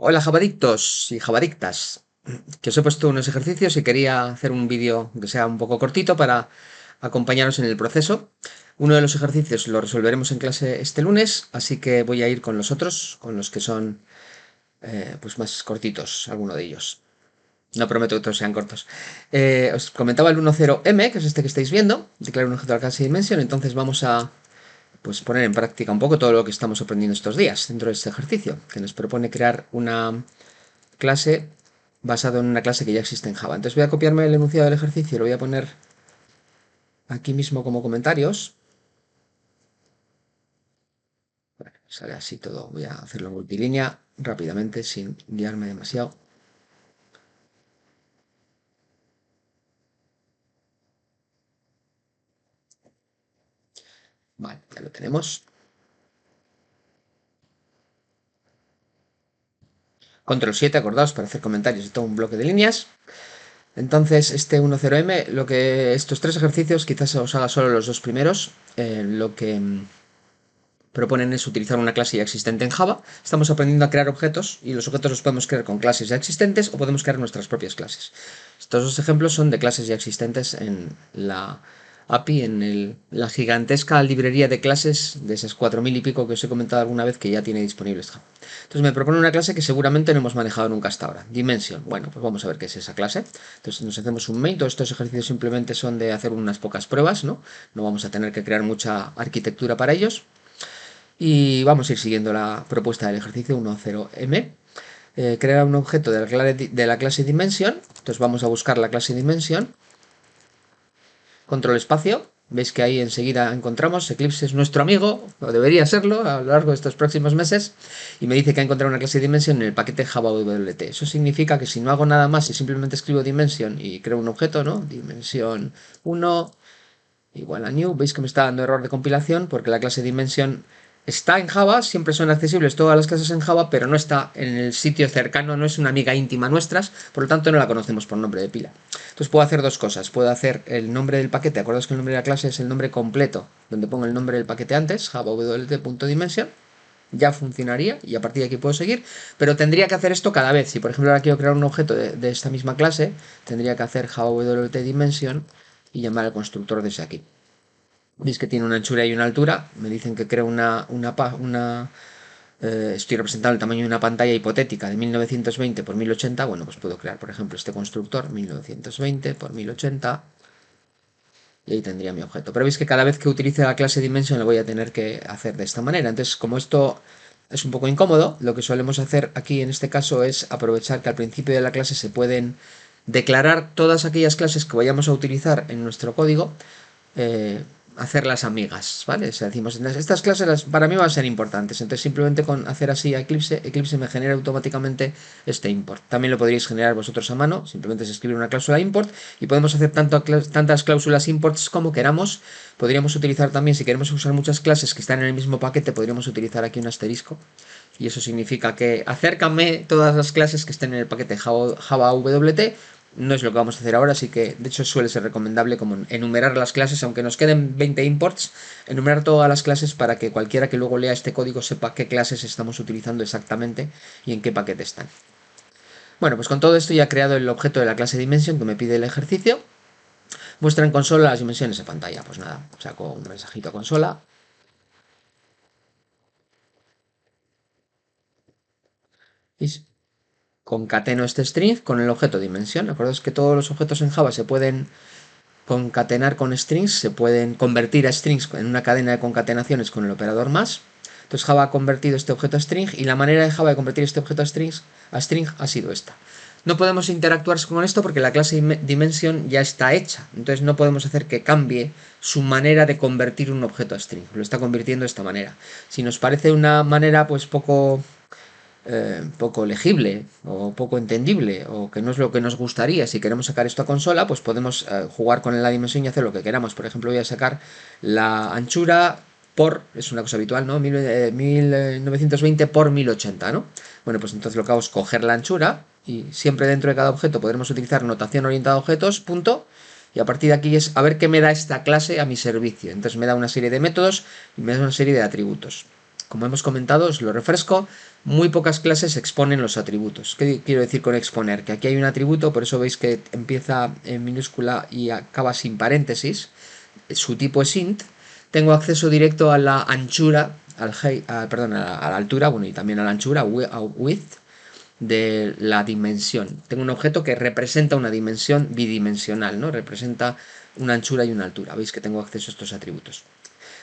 Hola Javadictos y Javadictas, que os he puesto unos ejercicios y quería hacer un vídeo que sea un poco cortito para acompañaros en el proceso. Uno de los ejercicios lo resolveremos en clase este lunes, así que voy a ir con los otros, con los que son pues más cortitos, alguno de ellos. No prometo que todos sean cortos. Os comentaba el 10M, que es este que estáis viendo, declarar un objeto de la clase dimension, entonces vamos a pues poner en práctica un poco todo lo que estamos aprendiendo estos días dentro de este ejercicio, que nos propone crear una clase basado en una clase que ya existe en Java. Entonces voy a copiarme el enunciado del ejercicio y lo voy a poner aquí mismo como comentarios. Bueno, sale así todo. Voy a hacerlo en multilínea rápidamente sin guiarme demasiado. Vale, ya lo tenemos. Control 7, acordaos, para hacer comentarios de todo un bloque de líneas. Entonces, este 10M, estos tres ejercicios, quizás os haga solo los dos primeros. Lo que proponen es utilizar una clase ya existente en Java. Estamos aprendiendo a crear objetos y los objetos los podemos crear con clases ya existentes o podemos crear nuestras propias clases. Estos dos ejemplos son de clases ya existentes en la API, en la gigantesca librería de clases de esas 4000 y pico que os he comentado alguna vez que ya tiene disponibles Java. Entonces me propone una clase que seguramente no hemos manejado nunca hasta ahora, Dimension. Bueno, pues vamos a ver qué es esa clase. Entonces nos hacemos un main, todos estos ejercicios simplemente son de hacer unas pocas pruebas, ¿no? No vamos a tener que crear mucha arquitectura para ellos. Y vamos a ir siguiendo la propuesta del ejercicio 10M. Crear un objeto de la clase Dimension. Entonces vamos a buscar la clase Dimension. Control espacio. Veis que ahí enseguida encontramos Eclipse es nuestro amigo, o debería serlo a lo largo de estos próximos meses, y me dice que ha encontrado una clase Dimension en el paquete Java WT. Eso significa que si no hago nada más y simplemente escribo Dimension y creo un objeto, ¿no? Dimension 1 igual a new, veis que me está dando error de compilación porque la clase Dimension está en Java, siempre son accesibles todas las clases en Java, pero no está en el sitio cercano, no es una amiga íntima nuestras, por lo tanto no la conocemos por nombre de pila. Entonces puedo hacer dos cosas, puedo hacer el nombre del paquete, acordaos que el nombre de la clase es el nombre completo, donde pongo el nombre del paquete antes, javawt.dimension, ya funcionaría y a partir de aquí puedo seguir, pero tendría que hacer esto cada vez. Si por ejemplo ahora quiero crear un objeto de esta misma clase, tendría que hacer javawt.dimension y llamar al constructor desde aquí. Veis que tiene una anchura y una altura. Me dicen que creo estoy representando el tamaño de una pantalla hipotética de 1920 por 1080. Bueno, pues puedo crear, por ejemplo, este constructor 1920 por 1080 y ahí tendría mi objeto. Pero veis que cada vez que utilice la clase Dimension lo voy a tener que hacer de esta manera. Entonces, como esto es un poco incómodo, lo que solemos hacer aquí en este caso es aprovechar que al principio de la clase se pueden declarar todas aquellas clases que vayamos a utilizar en nuestro código, hacerlas amigas, ¿vale? O sea, decimos, estas clases para mí van a ser importantes, entonces simplemente con hacer así a Eclipse me genera automáticamente este import. También lo podríais generar vosotros a mano, simplemente es escribir una cláusula import y podemos hacer tantas cláusulas imports como queramos. Podríamos utilizar también, si queremos usar muchas clases que están en el mismo paquete, podríamos utilizar aquí un asterisco. Y eso significa que acércame todas las clases que estén en el paquete Java WT. No es lo que vamos a hacer ahora, así que de hecho suele ser recomendable como enumerar las clases, aunque nos queden 20 imports, enumerar todas las clases para que cualquiera que luego lea este código sepa qué clases estamos utilizando exactamente y en qué paquete están. Bueno, pues con todo esto ya he creado el objeto de la clase Dimension que me pide el ejercicio. Muestra en consola las dimensiones de pantalla. Pues nada, saco un mensajito a consola. Y concateno este string con el objeto dimensión. Acordaos que todos los objetos en Java se pueden concatenar con strings, se pueden convertir a strings en una cadena de concatenaciones con el operador más. Entonces Java ha convertido este objeto a string y la manera de Java de convertir este objeto a string ha sido esta. No podemos interactuar con esto porque la clase dimension ya está hecha, entonces no podemos hacer que cambie su manera de convertir un objeto a string, lo está convirtiendo de esta manera. Si nos parece una manera pues poco legible o poco entendible o que no es lo que nos gustaría, si queremos sacar esto a consola, pues podemos jugar con la dimensión y hacer lo que queramos. Por ejemplo, voy a sacar la anchura por, es una cosa habitual, ¿no? 1920 por 1080, ¿no? Bueno, pues entonces lo que hago es coger la anchura y siempre dentro de cada objeto podremos utilizar notación orientada a objetos, punto. Y a partir de aquí es a ver qué me da esta clase a mi servicio. Entonces me da una serie de métodos y me da una serie de atributos. como hemos comentado, os lo refresco, muy pocas clases exponen los atributos. ¿Qué quiero decir con exponer? Que aquí hay un atributo, por eso veis que empieza en minúscula y acaba sin paréntesis. Su tipo es int. Tengo acceso directo a la anchura, perdón, a la altura, bueno, y también a la anchura, width, de la dimensión. Tengo un objeto que representa una dimensión bidimensional, ¿no? Representa una anchura y una altura. Veis que tengo acceso a estos atributos.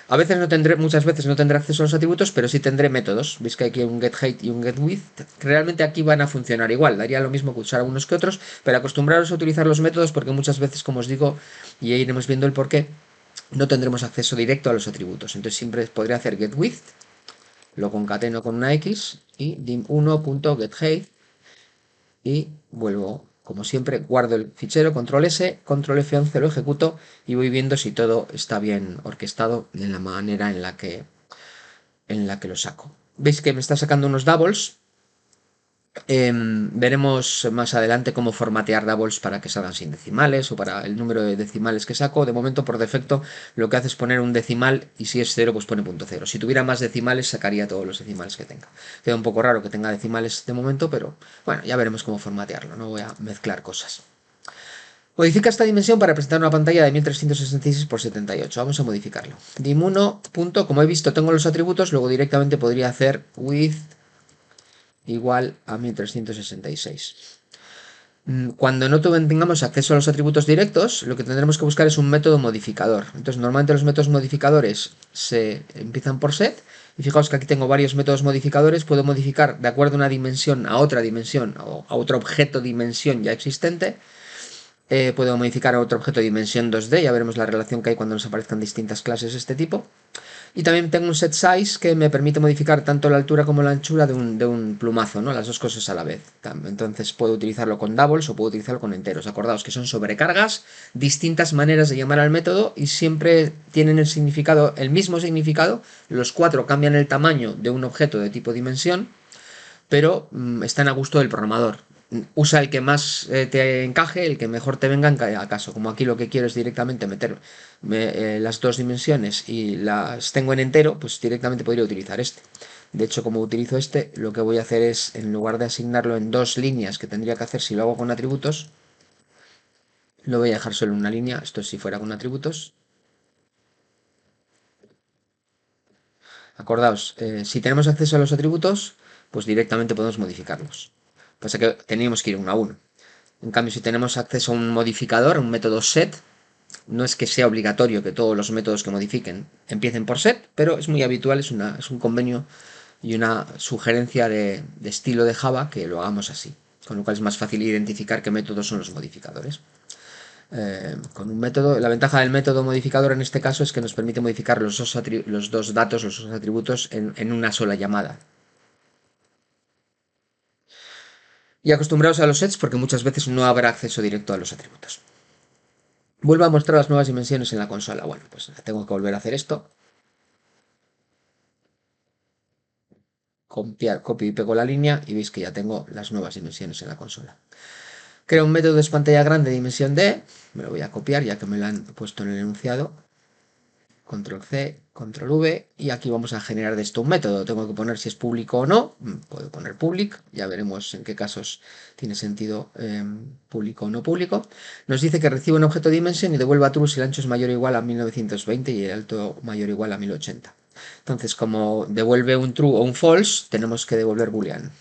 A veces no tendré, muchas veces no tendré acceso a los atributos, pero sí tendré métodos. Veis que hay aquí un getHeight y un getWidth. Realmente aquí van a funcionar igual. Daría lo mismo que usar unos que otros, pero acostumbraros a utilizar los métodos porque muchas veces, como os digo, y ahí iremos viendo el porqué, no tendremos acceso directo a los atributos. Entonces siempre podré hacer getWidth, lo concateno con una X y dim1.getHeight y vuelvo, como siempre, guardo el fichero, control S, control F11, lo ejecuto y voy viendo si todo está bien orquestado en la manera en la que lo saco. Veis que me está sacando unos doubles. Veremos más adelante cómo formatear doubles para que salgan sin decimales o para el número de decimales que saco. De momento, por defecto, lo que hace es poner un decimal y si es 0, pues pone punto .0. Si tuviera más decimales, sacaría todos los decimales que tenga. Queda un poco raro que tenga decimales de momento, pero bueno, ya veremos cómo formatearlo. No voy a mezclar cosas. Modifica esta dimensión para presentar una pantalla de 1366 por 78. Vamos a modificarlo. Dim1. Como he visto, tengo los atributos, luego directamente podría hacer width igual a 1366. Cuando no tengamos acceso a los atributos directos, lo que tendremos que buscar es un método modificador. Entonces, normalmente los métodos modificadores se empiezan por set. Y fijaos que aquí tengo varios métodos modificadores. Puedo modificar de acuerdo a una dimensión a otra dimensión o a otro objeto dimensión ya existente. Puedo modificar a otro objeto de dimensión 2D. Ya veremos la relación que hay cuando nos aparezcan distintas clases de este tipo. Y también tengo un set size que me permite modificar tanto la altura como la anchura de un plumazo, ¿no? Las dos cosas a la vez. Entonces puedo utilizarlo con doubles o puedo utilizarlo con enteros. Acordaos que son sobrecargas, distintas maneras de llamar al método y siempre tienen el mismo significado. Los cuatro cambian el tamaño de un objeto de tipo dimensión, pero están a gusto del programador. Usa el que más te encaje, el que mejor te venga en cada caso. Como aquí lo que quiero es directamente meter las dos dimensiones y las tengo en entero, pues directamente podría utilizar este. De hecho, como utilizo este, lo que voy a hacer es, en lugar de asignarlo en dos líneas que tendría que hacer si lo hago con atributos, lo voy a dejar solo en una línea. Esto es si fuera con atributos. Acordaos, si tenemos acceso a los atributos, pues directamente podemos modificarlos. Pasa que teníamos que ir uno a uno. En cambio, si tenemos acceso a un modificador, a un método set, no es que sea obligatorio que todos los métodos que modifiquen empiecen por set, pero es muy habitual, es un convenio y una sugerencia de estilo de Java que lo hagamos así. Con lo cual es más fácil identificar qué métodos son los modificadores. Con un método, la ventaja del método modificador en este caso es que nos permite modificar los dos datos, los dos atributos en una sola llamada. Y acostumbrados a los sets porque muchas veces no habrá acceso directo a los atributos. Vuelvo a mostrar las nuevas dimensiones en la consola. Bueno, pues tengo que volver a hacer esto. Copio y pego la línea y veis que ya tengo las nuevas dimensiones en la consola. Creo un método de pantalla grande de dimensión D. Me lo voy a copiar ya que me lo han puesto en el enunciado. Control C, Control V, y aquí vamos a generar de esto un método. Tengo que poner si es público o no. Puedo poner public, ya veremos en qué casos tiene sentido público o no público. Nos dice que recibe un objeto de dimensión y devuelva true si el ancho es mayor o igual a 1920 y el alto mayor o igual a 1080. Entonces, como devuelve un true o un false, tenemos que devolver boolean.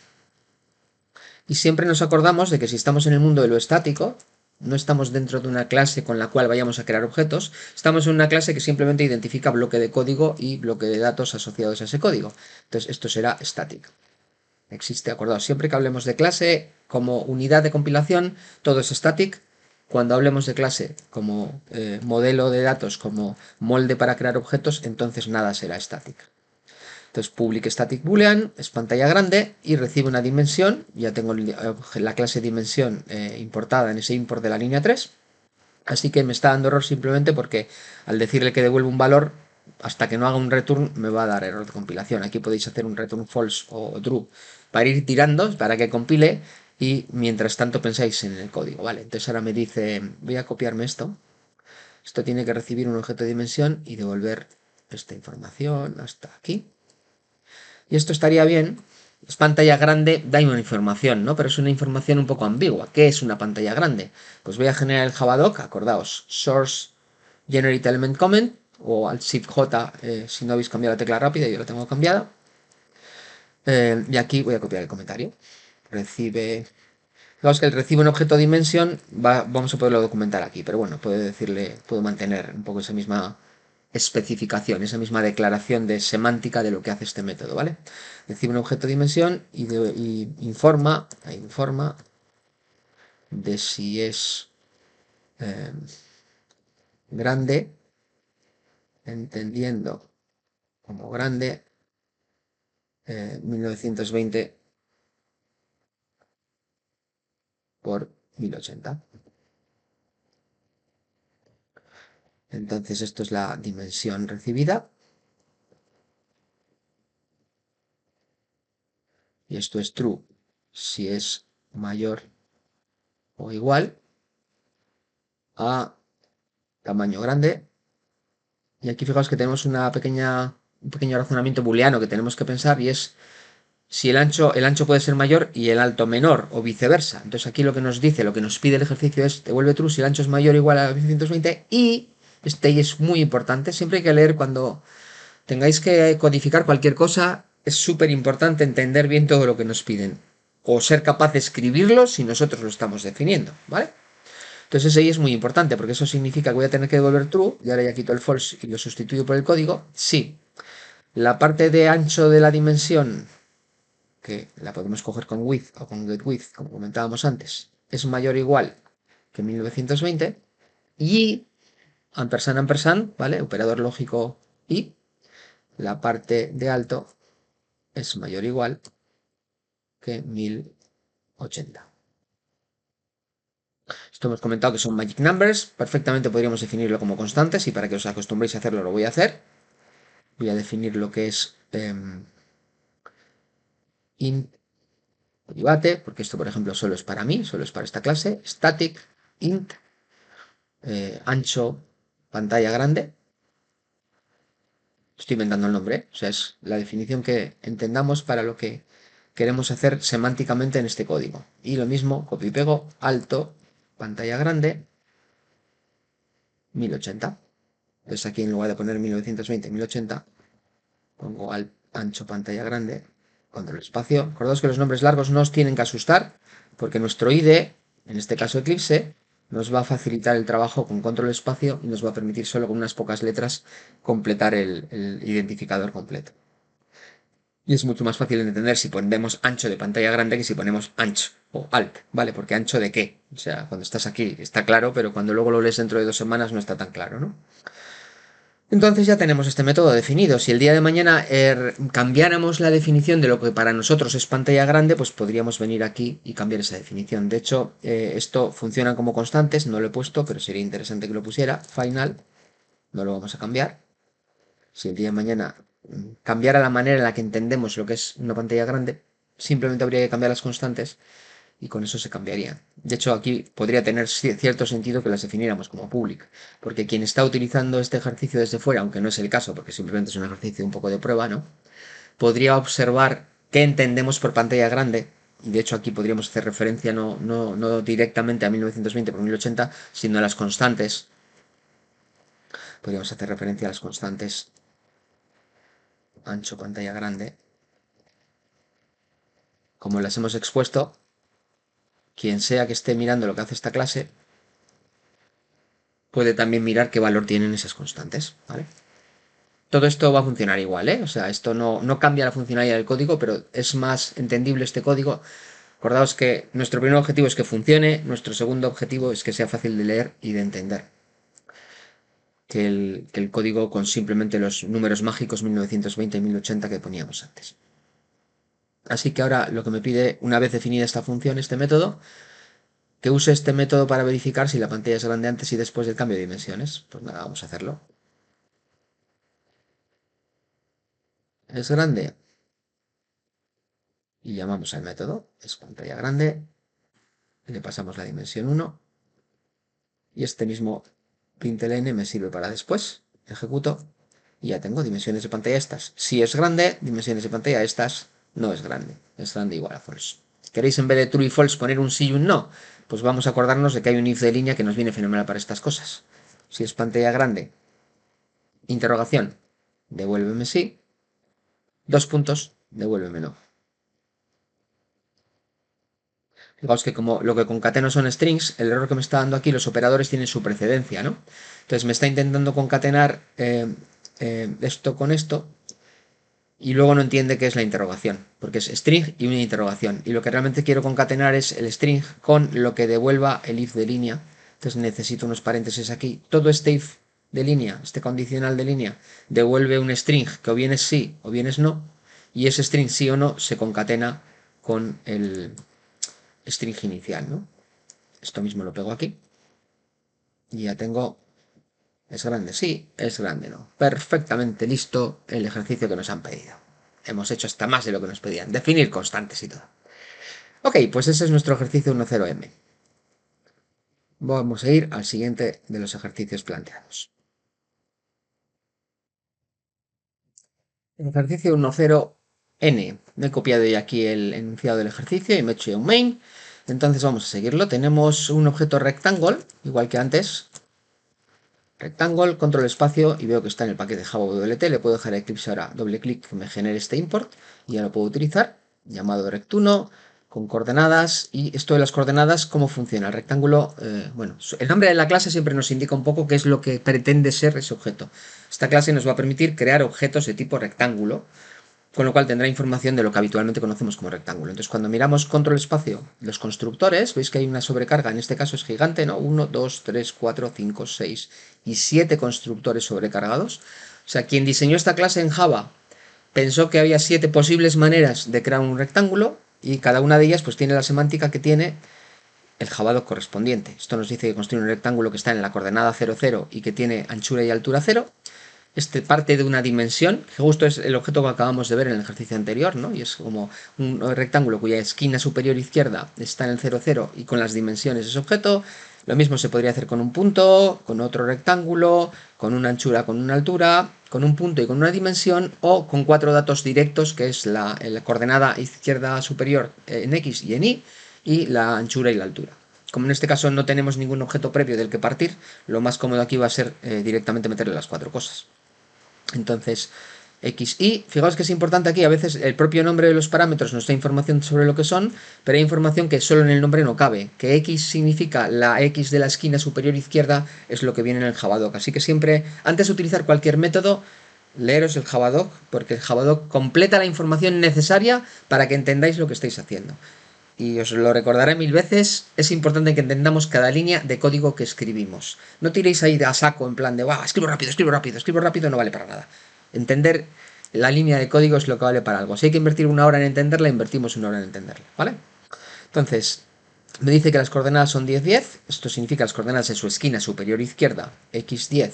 Y siempre nos acordamos de que si estamos en el mundo de lo estático, no estamos dentro de una clase con la cual vayamos a crear objetos, estamos en una clase que simplemente identifica bloque de código y bloque de datos asociados a ese código. Entonces esto será static. Existe, acordaos, siempre que hablemos de clase como unidad de compilación, todo es static. Cuando hablemos de clase como modelo de datos, como molde para crear objetos, entonces nada será static. Entonces public static boolean es pantalla grande y recibe una dimensión. Ya tengo la clase dimensión importada en ese import de la línea 3. Así que me está dando error simplemente porque al decirle que devuelve un valor, hasta que no haga un return me va a dar error de compilación. Aquí podéis hacer un return false o true para ir tirando, para que compile y mientras tanto pensáis en el código. Vale, entonces ahora me dice, voy a copiarme esto. Esto tiene que recibir un objeto de dimensión y devolver esta información hasta aquí. Y esto estaría bien. Es pantalla grande, da una información, ¿no? Pero es una información un poco ambigua. ¿Qué es una pantalla grande? Pues voy a generar el Javadoc, acordaos, source generate element comment, o al shift J si no habéis cambiado la tecla rápida, yo la tengo cambiada. Y aquí voy a copiar el comentario. Recibe. Fijaos que el recibe un objeto dimension, vamos a poderlo documentar aquí, pero bueno, puedo mantener un poco esa misma especificación, esa misma declaración de semántica de lo que hace este método, ¿vale? Recibe un objeto dimensión y informa de si es eh, grande, entendiendo como grande 1920 por 1080. Entonces esto es la dimensión recibida y esto es true si es mayor o igual a tamaño grande. Y aquí fijaos que tenemos un pequeño razonamiento booleano que tenemos que pensar y es si el ancho puede ser mayor y el alto menor o viceversa. Entonces aquí lo que nos dice, lo que nos pide el ejercicio es devuelve true si el ancho es mayor o igual a 920 y este y es muy importante, siempre hay que leer cuando tengáis que codificar cualquier cosa, es súper importante entender bien todo lo que nos piden o ser capaz de escribirlo si nosotros lo estamos definiendo, ¿vale? Entonces ese i es muy importante porque eso significa que voy a tener que devolver true y ahora ya quito el false y lo sustituyo por el código. Sí, la parte de ancho de la dimensión, que la podemos coger con width o con getWidth, como comentábamos antes, es mayor o igual que 1920 y ampersand, ¿vale? Operador lógico y la parte de alto es mayor o igual que 1080. Esto hemos comentado que son magic numbers, perfectamente podríamos definirlo como constantes y para que os acostumbréis a hacerlo lo voy a hacer. Voy a definir lo que es int private, porque esto por ejemplo solo es para mí, solo es para esta clase, static int ancho pantalla grande. Estoy inventando el nombre, o sea, es la definición que entendamos para lo que queremos hacer semánticamente en este código. Y lo mismo, copio y pego, alto, pantalla grande, 1080. Entonces aquí en lugar de poner 1920, 1080, pongo al ancho pantalla grande, control espacio. Acordaos que los nombres largos no os tienen que asustar, porque nuestro IDE, en este caso Eclipse, nos va a facilitar el trabajo con control espacio y nos va a permitir solo con unas pocas letras completar el identificador completo. Y es mucho más fácil de entender si ponemos ancho de pantalla grande que si ponemos ancho o alt, ¿vale? Porque ancho de qué. O sea, cuando estás aquí está claro, pero cuando luego lo lees dentro de 2 semanas no está tan claro, ¿no? Entonces ya tenemos este método definido. Si el día de mañana cambiáramos la definición de lo que para nosotros es pantalla grande, pues podríamos venir aquí y cambiar esa definición. De hecho, esto funciona como constantes, no lo he puesto, pero sería interesante que lo pusiera. Final, no lo vamos a cambiar. Si el día de mañana cambiara la manera en la que entendemos lo que es una pantalla grande, simplemente habría que cambiar las constantes y con eso se cambiaría. De hecho, aquí podría tener cierto sentido que las definiéramos como public, porque quien está utilizando este ejercicio desde fuera, aunque no es el caso, porque simplemente es un ejercicio un poco de prueba, ¿no? Podría observar qué entendemos por pantalla grande. Y de hecho aquí podríamos hacer referencia no directamente a 1920 por 1080, sino a las constantes. Podríamos hacer referencia a las constantes ancho pantalla grande. Como las hemos expuesto, quien sea que esté mirando lo que hace esta clase puede también mirar qué valor tienen esas constantes, ¿vale? Todo esto va a funcionar igual, ¿eh? O sea, esto no cambia la funcionalidad del código, pero es más entendible este código. Acordaos que nuestro primer objetivo es que funcione, nuestro segundo objetivo es que sea fácil de leer y de entender. Que el código con simplemente los números mágicos 1920 y 1080 que poníamos antes. Así que ahora lo que me pide, una vez definida esta función, este método, que use este método para verificar si la pantalla es grande antes y después del cambio de dimensiones. Pues nada, vamos a hacerlo. Es grande. Y llamamos al método. Es pantalla grande. Le pasamos la dimensión 1. Y este mismo println me sirve para después. Ejecuto. Y ya tengo dimensiones de pantalla estas. Si es grande, dimensiones de pantalla estas no es grande. Es grande igual a false. ¿Queréis en vez de true y false poner un sí y un no? Pues vamos a acordarnos de que hay un if de línea que nos viene fenomenal para estas cosas. Si es pantalla grande, interrogación, devuélveme sí. Dos puntos, devuélveme no. Fijaos que como lo que concateno son strings, el error que me está dando aquí, los operadores tienen su precedencia, ¿no? Entonces me está intentando concatenar esto con esto y luego no entiende qué es la interrogación, porque es string y una interrogación. Y lo que realmente quiero concatenar es el string con lo que devuelva el if de línea. Entonces necesito unos paréntesis aquí. Todo este if de línea, este condicional de línea, devuelve un string que o bien es sí o bien es no, y ese string sí o no se concatena con el string inicial, ¿no? Esto mismo lo pego aquí. Y ya tengo... ¿Es grande? Sí, es grande, ¿no? Perfectamente listo el ejercicio que nos han pedido. Hemos hecho hasta más de lo que nos pedían. Definir constantes y todo. Ok, pues ese es nuestro ejercicio 10M. Vamos a ir al siguiente de los ejercicios planteados. El ejercicio 10N. Me he copiado ya aquí el enunciado del ejercicio y me he hecho ya un main. Entonces vamos a seguirlo. Tenemos un objeto rectangle, igual que antes. Rectangle, control espacio y veo que está en el paquete Java WT. Le puedo dejar a Eclipse ahora doble clic que me genere este import y ya lo puedo utilizar. Llamado rect1 con coordenadas. Y esto de las coordenadas, ¿cómo funciona? El rectángulo, bueno, el nombre de la clase siempre nos indica un poco qué es lo que pretende ser ese objeto. Esta clase nos va a permitir crear objetos de tipo rectángulo, con lo cual tendrá información de lo que habitualmente conocemos como rectángulo. Entonces, cuando miramos control espacio, los constructores, veis que hay una sobrecarga, en este caso es gigante, ¿no? 1, 2, 3, 4, 5, 6 y 7 constructores sobrecargados. O sea, quien diseñó esta clase en Java pensó que había 7 posibles maneras de crear un rectángulo y cada una de ellas pues tiene la semántica que tiene el Javadoc correspondiente. Esto nos dice que construye un rectángulo que está en la coordenada 0, 0 y que tiene anchura y altura 0. Este parte de una dimensión, que justo es el objeto que acabamos de ver en el ejercicio anterior, ¿no? Y es como un rectángulo cuya esquina superior izquierda está en el 0, 0 y con las dimensiones de ese objeto. Lo mismo se podría hacer con un punto, con otro rectángulo, con una anchura, con una altura, con un punto y con una dimensión, o con 4 datos directos, que es la coordenada izquierda superior en X y en Y, y la anchura y la altura. Como en este caso no tenemos ningún objeto previo del que partir, lo más cómodo aquí va a ser directamente meterle las 4 cosas. Entonces, X, Y, fijaos que es importante aquí, a veces el propio nombre de los parámetros nos da información sobre lo que son, pero hay información que solo en el nombre no cabe, que X significa la X de la esquina superior izquierda, es lo que viene en el Javadoc, así que siempre, antes de utilizar cualquier método, leeros el Javadoc, porque el Javadoc completa la información necesaria para que entendáis lo que estáis haciendo. Y os lo recordaré 1000 veces, es importante que entendamos cada línea de código que escribimos. No tiréis ahí a saco en plan de, ¡wow! Escribo rápido, escribo rápido, escribo rápido, no vale para nada. Entender la línea de código es lo que vale para algo. Si hay que invertir una hora en entenderla, invertimos una hora en entenderla, ¿vale? Entonces, me dice que las coordenadas son 10, 10. Esto significa las coordenadas en su esquina superior izquierda, x10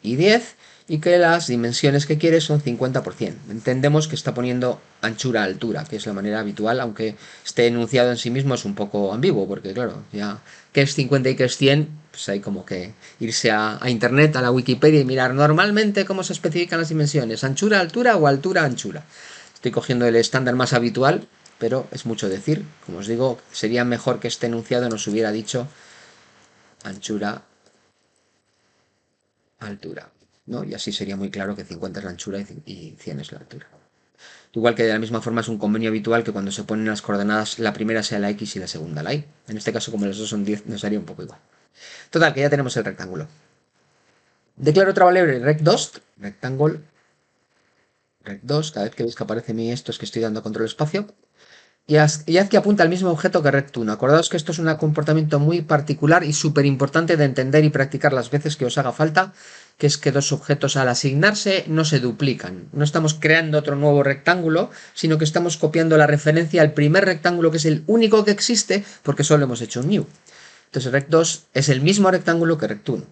y 10. Y que las dimensiones que quiere son 50%. Entendemos que está poniendo anchura-altura, que es la manera habitual, aunque este enunciado en sí mismo es un poco ambiguo, porque claro, ya que es 50 y que es 100, pues hay como que irse a internet, a la Wikipedia y mirar normalmente cómo se especifican las dimensiones, anchura-altura o altura-anchura. Estoy cogiendo el estándar más habitual, pero es mucho decir. Como os digo, sería mejor que este enunciado nos hubiera dicho anchura, altura, ¿no? Y así sería muy claro que 50 es la anchura y 100 es la altura. Igual que de la misma forma es un convenio habitual que cuando se ponen las coordenadas, la primera sea la X y la segunda la Y. En este caso, como los dos son 10, nos haría un poco igual. Total, que ya tenemos el rectángulo. Declaro otra variable rect2, rectangle, rect2, cada vez que veis que aparece mi esto es que estoy dando control espacio. Y haz que apunta al mismo objeto que rect1. Acordaos que esto es un comportamiento muy particular y súper importante de entender y practicar las veces que os haga falta, que es que dos objetos al asignarse no se duplican. No estamos creando otro nuevo rectángulo, sino que estamos copiando la referencia al primer rectángulo, que es el único que existe, porque solo hemos hecho un new. Entonces rect2 es el mismo rectángulo que rect1.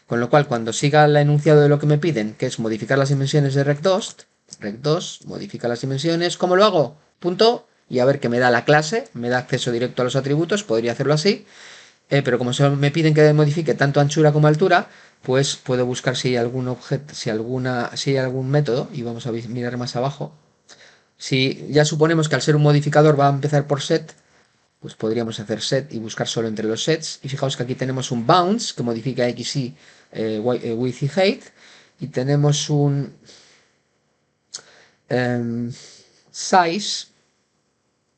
Con lo cual, cuando siga el enunciado de lo que me piden, que es modificar las dimensiones de rect2, rect2 modifica las dimensiones, ¿cómo lo hago? Punto, y a ver que me da la clase, me da acceso directo a los atributos, podría hacerlo así, pero como solo me piden que modifique tanto anchura como altura, pues puedo buscar si hay algún objeto, si hay algún método, y vamos a mirar más abajo. Si ya suponemos que al ser un modificador va a empezar por set, pues podríamos hacer set y buscar solo entre los sets. Y fijaos que aquí tenemos un bounce que modifica x, y width y height. Y tenemos un size.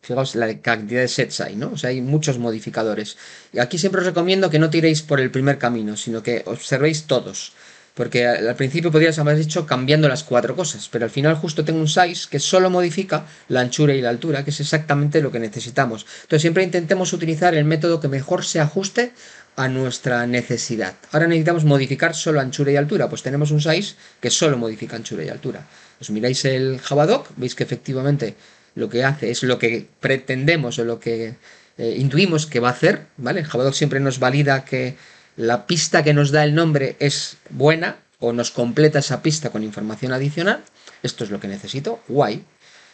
Fijaos la cantidad de sets hay, ¿no? O sea, hay muchos modificadores. Y aquí siempre os recomiendo que no tiréis por el primer camino, sino que observéis todos. Porque al principio podrías haber hecho cambiando las cuatro cosas, pero al final justo tengo un size que solo modifica la anchura y la altura, que es exactamente lo que necesitamos. Entonces siempre intentemos utilizar el método que mejor se ajuste a nuestra necesidad. Ahora necesitamos modificar solo anchura y altura, pues tenemos un size que solo modifica anchura y altura. Os miráis el Javadoc, veis que efectivamente lo que hace es lo que pretendemos o lo que intuimos que va a hacer, ¿vale? El Javadoc siempre nos valida que la pista que nos da el nombre es buena o nos completa esa pista con información adicional. Esto es lo que necesito. Guay.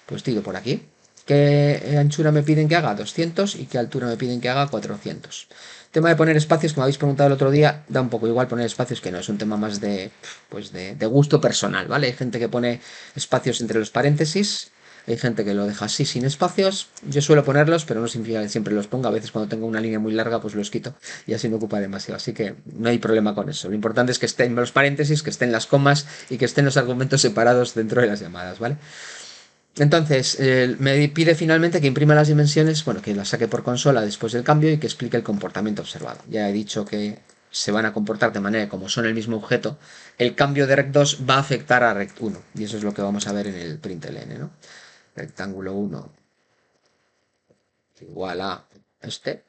Pues tiro por aquí. ¿Qué anchura me piden que haga? 200 y qué altura me piden que haga 400. Tema de poner espacios, que me habéis preguntado el otro día, da un poco igual poner espacios, que no es un tema más de, pues de gusto personal, ¿vale? Hay gente que pone espacios entre los paréntesis, hay gente que lo deja así sin espacios. Yo suelo ponerlos, pero no significa que siempre los ponga. A veces cuando tengo una línea muy larga, pues los quito y así no ocupa demasiado. Así que no hay problema con eso. Lo importante es que estén los paréntesis, que estén las comas y que estén los argumentos separados dentro de las llamadas, ¿vale? Entonces, me pide finalmente que imprima las dimensiones, bueno, que las saque por consola después del cambio y que explique el comportamiento observado. Ya he dicho que se van a comportar de manera que, como son el mismo objeto, el cambio de rect2 va a afectar a rect1. Y eso es lo que vamos a ver en el println, ¿no? Rectángulo 1 igual a este.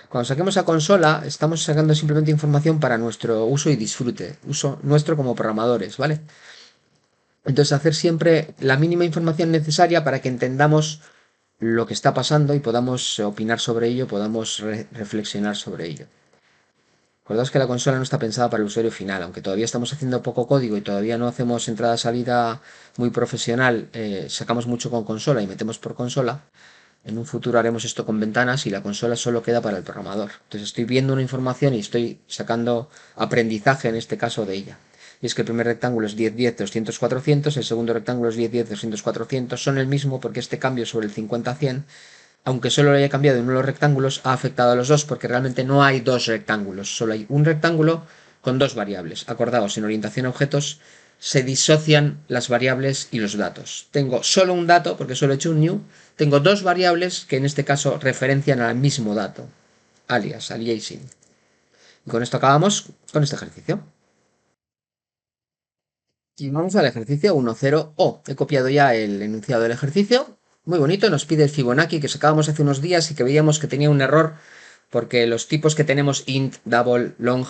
Cuando saquemos a consola, estamos sacando simplemente información para nuestro uso y disfrute, uso nuestro como programadores, ¿vale? Entonces, hacer siempre la mínima información necesaria para que entendamos lo que está pasando y podamos opinar sobre ello, podamos reflexionar sobre ello. Recordaos que la consola no está pensada para el usuario final, aunque todavía estamos haciendo poco código y todavía no hacemos entrada-salida muy profesional, sacamos mucho con consola y metemos por consola. En un futuro haremos esto con ventanas y la consola solo queda para el programador. Entonces estoy viendo una información y estoy sacando aprendizaje en este caso de ella. Y es que el primer rectángulo es 10, 10, 200, 400, el segundo rectángulo es 10, 10, 200, 400. Son el mismo porque este cambio sobre el 50 100, aunque solo lo haya cambiado en uno de los rectángulos, ha afectado a los dos porque realmente no hay dos rectángulos, solo hay un rectángulo con dos variables. Acordaos, en orientación a objetos se disocian las variables y los datos. Tengo solo un dato, porque solo he hecho un new. Tengo dos variables que en este caso referencian al mismo dato. Aliasing. Y con esto acabamos con este ejercicio. Y vamos al ejercicio 1.0o. He copiado ya el enunciado del ejercicio. Muy bonito, nos pide el Fibonacci que sacábamos hace unos días y que veíamos que tenía un error porque los tipos que tenemos int, double, long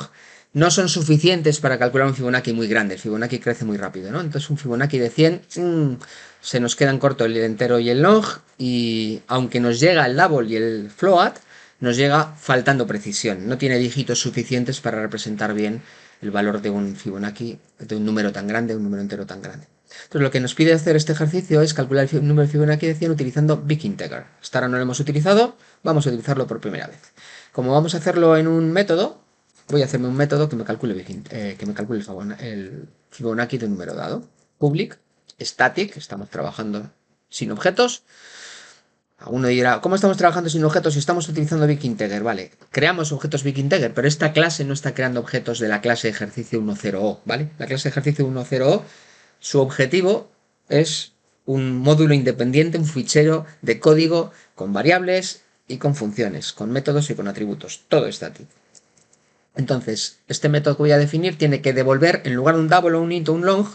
no son suficientes para calcular un Fibonacci muy grande. El Fibonacci crece muy rápido, ¿no? Entonces un Fibonacci de 100 se nos quedan cortos el entero y el long, y aunque nos llega el double y el float, nos llega faltando precisión. No tiene dígitos suficientes para representar bien el valor de un Fibonacci, de un número tan grande, un número entero tan grande. Entonces lo que nos pide hacer este ejercicio es calcular el número de Fibonacci de 100 utilizando Big Integer. Hasta ahora no lo hemos utilizado, vamos a utilizarlo por primera vez. Como vamos a hacerlo en un método, voy a hacerme un método que me calcule, el Fibonacci de un número dado. Public, static, estamos trabajando sin objetos. Uno dirá, ¿cómo estamos trabajando sin objetos si estamos utilizando Big Integer? Vale, creamos objetos Big Integer, pero esta clase no está creando objetos de la clase ejercicio 10o, ¿vale? La clase ejercicio 10o, su objetivo es un módulo independiente, un fichero de código con variables y con funciones, con métodos y con atributos, todo estático. Entonces, este método que voy a definir tiene que devolver, en lugar de un double o un int o un long,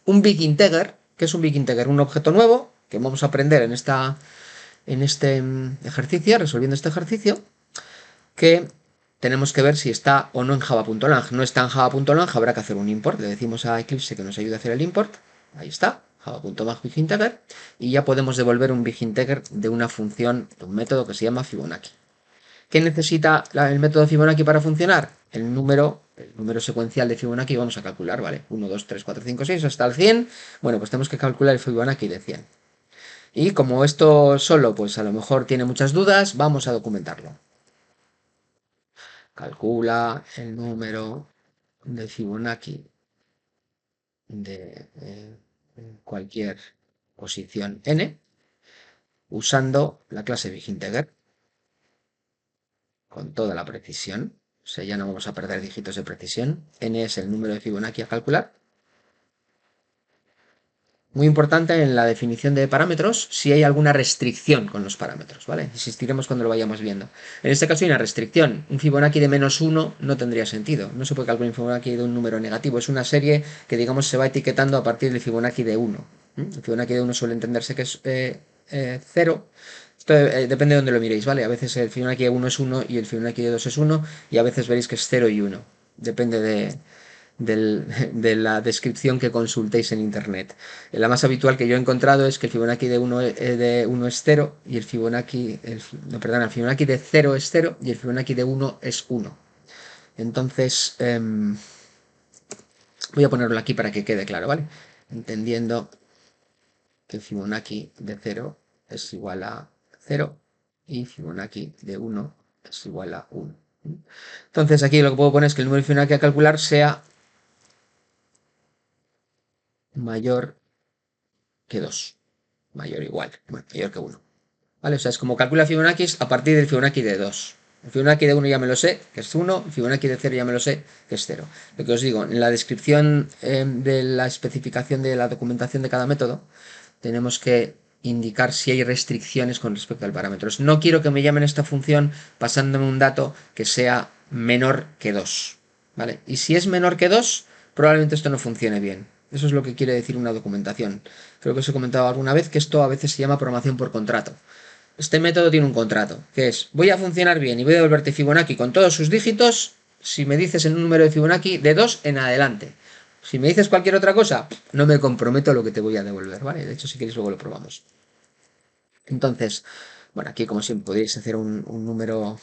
un Big Integer. ¿Qué es un Big Integer? Un objeto nuevo que vamos a aprender en este ejercicio, resolviendo este ejercicio, que tenemos que ver si está o no en java.lang. No está en java.lang, habrá que hacer un import. Le decimos a Eclipse que nos ayude a hacer el import. Ahí está, java.mag Big Integer. Y ya podemos devolver un Big Integer de una función, de un método que se llama Fibonacci. ¿Qué necesita el método Fibonacci para funcionar? El número secuencial de Fibonacci vamos a calcular, ¿vale? 1, 2, 3, 4, 5, 6 hasta el 100. Bueno, pues tenemos que calcular el Fibonacci de 100. Y como esto solo, pues a lo mejor tiene muchas dudas, vamos a documentarlo. calcula el número de Fibonacci de cualquier posición n usando la clase BigInteger con toda la precisión. O sea, ya no vamos a perder dígitos de precisión. N es el número de Fibonacci a calcular. Muy importante en la definición de parámetros si hay alguna restricción con los parámetros, ¿vale? Insistiremos cuando lo vayamos viendo. En este caso hay una restricción. Un Fibonacci de -1 no tendría sentido. No se puede calcular un Fibonacci de un número negativo. Es una serie que, digamos, se va etiquetando a partir del Fibonacci de 1. El Fibonacci de 1 suele entenderse que es 0. Esto depende de donde lo miréis, ¿vale? A veces el Fibonacci de 1 es 1 y el Fibonacci de 2 es 1 y a veces veréis que es 0 y 1. Depende de la descripción que consultéis en internet. La más habitual que yo he encontrado es que el Fibonacci de 1 es 0 y el Fibonacci, el Fibonacci de 0 es 0 y el Fibonacci de 1 es 1. Entonces, voy a ponerlo aquí para que quede claro, ¿vale? Entendiendo que el Fibonacci de 0 es igual a 0 y Fibonacci de 1 es igual a 1. Entonces aquí lo que puedo poner es que el número de Fibonacci a calcular sea mayor que 2. Mayor o igual, bueno, mayor que 1. ¿Vale? O sea, es como calcula Fibonacci a partir del Fibonacci de 2. El Fibonacci de 1 ya me lo sé, que es 1. El Fibonacci de 0 ya me lo sé, que es 0. Lo que os digo, en la descripción de la especificación de la documentación de cada método, tenemos que indicar si hay restricciones con respecto al parámetro. No quiero que me llamen esta función pasándome un dato que sea menor que 2. ¿Vale? Y si es menor que 2, probablemente esto no funcione bien. Eso es lo que quiere decir una documentación. Creo que os he comentado alguna vez que esto a veces se llama programación por contrato. Este método tiene un contrato, que es, voy a funcionar bien y voy a devolverte Fibonacci con todos sus dígitos si me dices en un número de Fibonacci de 2 en adelante. Si me dices cualquier otra cosa, no me comprometo a lo que te voy a devolver, ¿vale? De hecho, si queréis luego lo probamos. Entonces, bueno, aquí como siempre podéis hacer un número,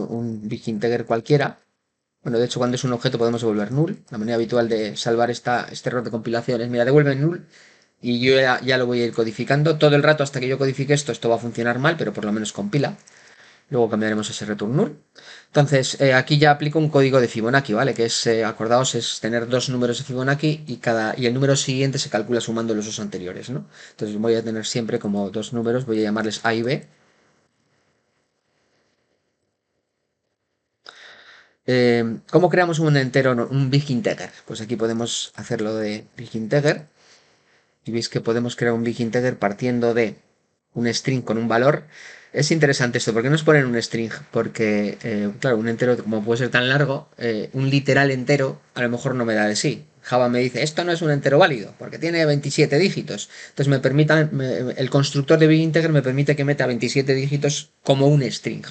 un big integer cualquiera. Bueno, de hecho, cuando es un objeto podemos devolver null. La manera habitual de salvar este error de compilación es, mira, devuelve null y yo ya lo voy a ir codificando. Todo el rato hasta que yo codifique esto va a funcionar mal, pero por lo menos compila. Luego cambiaremos ese return null. Entonces, aquí ya aplico un código de Fibonacci, ¿vale? Que es, acordaos, es tener dos números de Fibonacci y el número siguiente se calcula sumando los dos anteriores, ¿no? Entonces voy a tener siempre como dos números, voy a llamarles A y B. ¿Cómo creamos un entero, un big integer? Pues aquí podemos hacerlo de big integer. Y veis que podemos crear un big integer partiendo de un string con un valor. Es interesante esto, ¿por qué nos ponen un string? Porque, claro, un entero como puede ser tan largo, un literal entero a lo mejor no me da de sí. Java me dice, esto no es un entero válido, porque tiene 27 dígitos. Entonces el constructor de BigInteger me permite que meta 27 dígitos como un string.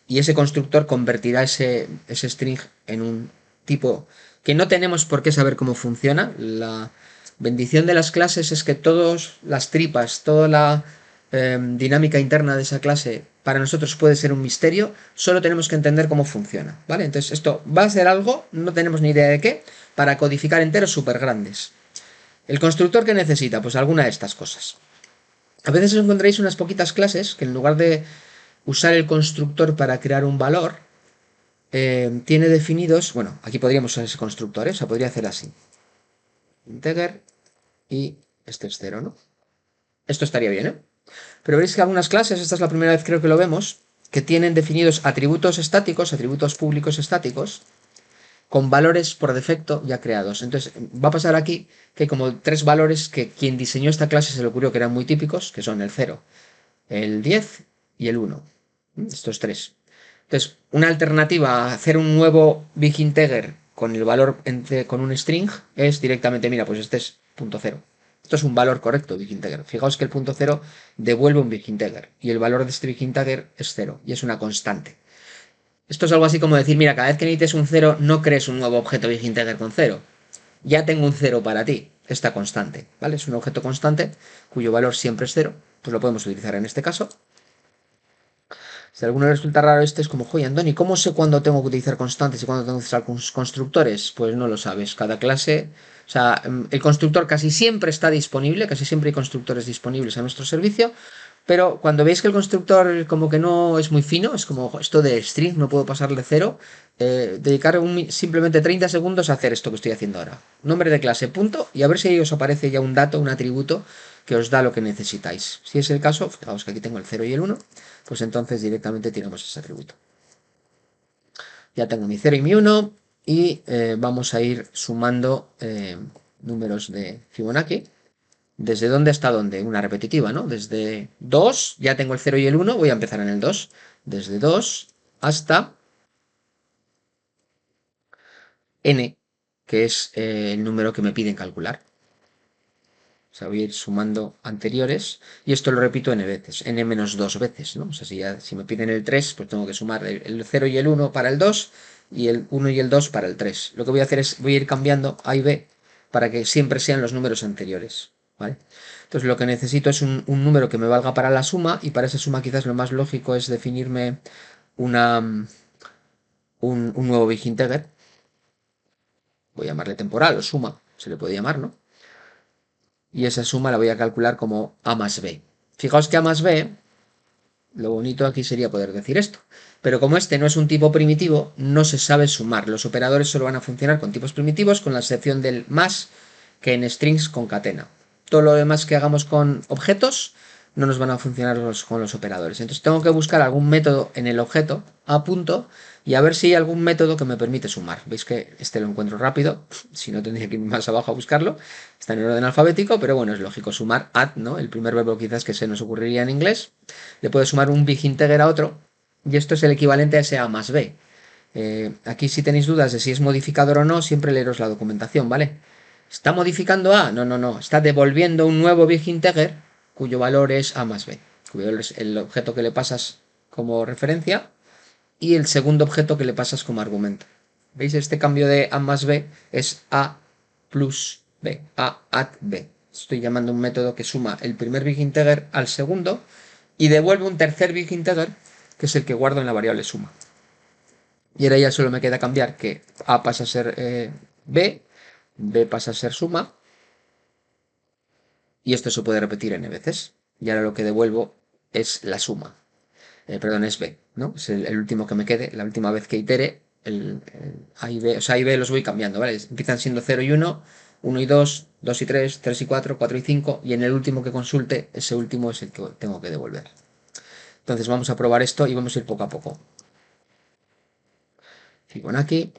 Y ese constructor convertirá ese string en un tipo que no tenemos por qué saber cómo funciona. La bendición de las clases es que todas las tripas, toda la dinámica interna de esa clase para nosotros puede ser un misterio, solo tenemos que entender cómo funciona, ¿vale? Entonces esto va a ser algo, no tenemos ni idea de qué, para codificar enteros súper grandes. ¿El constructor qué necesita? Pues alguna de estas cosas. A veces encontráis unas poquitas clases que en lugar de usar el constructor para crear un valor, tiene definidos, bueno, aquí podríamos usar ese constructor, o sea, podría hacer así. Integer y este es 0, ¿no? Esto estaría bien, ¿eh? Pero veréis que algunas clases, esta es la primera vez creo que lo vemos, que tienen definidos atributos estáticos, atributos públicos estáticos, con valores por defecto ya creados. Entonces, va a pasar aquí que hay como tres valores que quien diseñó esta clase se le ocurrió que eran muy típicos, que son el 0, el 10 y el 1. Estos tres. Entonces, una alternativa a hacer un nuevo big integer con el valor con un string es directamente, mira, pues este es punto 0. Esto es un valor correcto, big integer. Fijaos que el punto 0 devuelve un big integer y el valor de este big integer es 0 y es una constante. Esto es algo así como decir, mira, cada vez que necesites un 0 no crees un nuevo objeto big integer con 0. Ya tengo un 0 para ti, esta constante, ¿vale? Es un objeto constante cuyo valor siempre es 0, pues lo podemos utilizar en este caso. Si a alguno le resulta raro este, es como, joder, Andoni, ¿cómo sé cuándo tengo que utilizar constantes y cuándo tengo que utilizar constructores? Pues no lo sabes. Cada clase, o sea, el constructor casi siempre está disponible, casi siempre hay constructores disponibles a nuestro servicio, Pero cuando veis que el constructor como que no es muy fino, es como "Ojo, esto de string no puedo pasarle cero, dedicar simplemente 30 segundos a hacer esto que estoy haciendo ahora. Nombre de clase, punto, y a ver si ahí os aparece ya un dato, un atributo que os da lo que necesitáis. Si es el caso, fijaos que aquí tengo el 0 y el 1, pues entonces directamente tiramos ese atributo. Ya tengo mi 0 y mi 1 y vamos a ir sumando números de Fibonacci. ¿Desde dónde hasta dónde? Una repetitiva, ¿no? Desde 2, ya tengo el 0 y el 1, voy a empezar en el 2. Desde 2 hasta n, que es el número que me piden calcular. O sea, voy a ir sumando anteriores y esto lo repito n veces, n menos 2 veces, ¿no? O sea, si me piden el 3, pues tengo que sumar el 0 y el 1 para el 2 y el 1 y el 2 para el 3. Lo que voy a hacer es, voy a ir cambiando a y b para que siempre sean los números anteriores, ¿vale? Entonces lo que necesito es un número que me valga para la suma y para esa suma quizás lo más lógico es definirme una, un nuevo big integer. Voy a llamarle temporal o suma, se le puede llamar, ¿no? Y esa suma la voy a calcular como a más b. Fijaos que a más b, lo bonito aquí sería poder decir esto. Pero como este no es un tipo primitivo, no se sabe sumar. Los operadores solo van a funcionar con tipos primitivos, con la excepción del más, que en strings concatena. Todo lo demás que hagamos con objetos no nos van a funcionar con los operadores. Entonces tengo que buscar algún método en el objeto a punto y a ver si hay algún método que me permite sumar. Veis que este lo encuentro rápido, si no tendría que ir más abajo a buscarlo. Está en el orden alfabético, pero bueno, es lógico sumar add, ¿no? El primer verbo quizás que se nos ocurriría en inglés. Le puedo sumar un big integer a otro y esto es el equivalente a ese a más b. Aquí si tenéis dudas de si es modificador o no, siempre leeros la documentación, ¿vale? ¿Está modificando a? No, no, no. Está devolviendo un nuevo big integer cuyo valor es a más b, cuyo valor es el objeto que le pasas como referencia y el segundo objeto que le pasas como argumento. ¿Veis? Este cambio de a más b es a plus b, a add b. Estoy llamando un método que suma el primer big integer al segundo y devuelve un tercer big integer que es el que guardo en la variable suma. Y ahora ya solo me queda cambiar que a pasa a ser b, b pasa a ser suma y esto se puede repetir n veces. Y ahora lo que devuelvo es la suma. Perdón, es b, ¿no? Es el último que me quede, la última vez que itere, el a y b, o sea, a y b los voy cambiando, ¿vale? Empiezan siendo 0 y 1, 1 y 2, 2 y 3, 3 y 4, 4 y 5, y en el último que consulte, ese último es el que tengo que devolver. Entonces vamos a probar esto y vamos a ir poco a poco. Fibonacci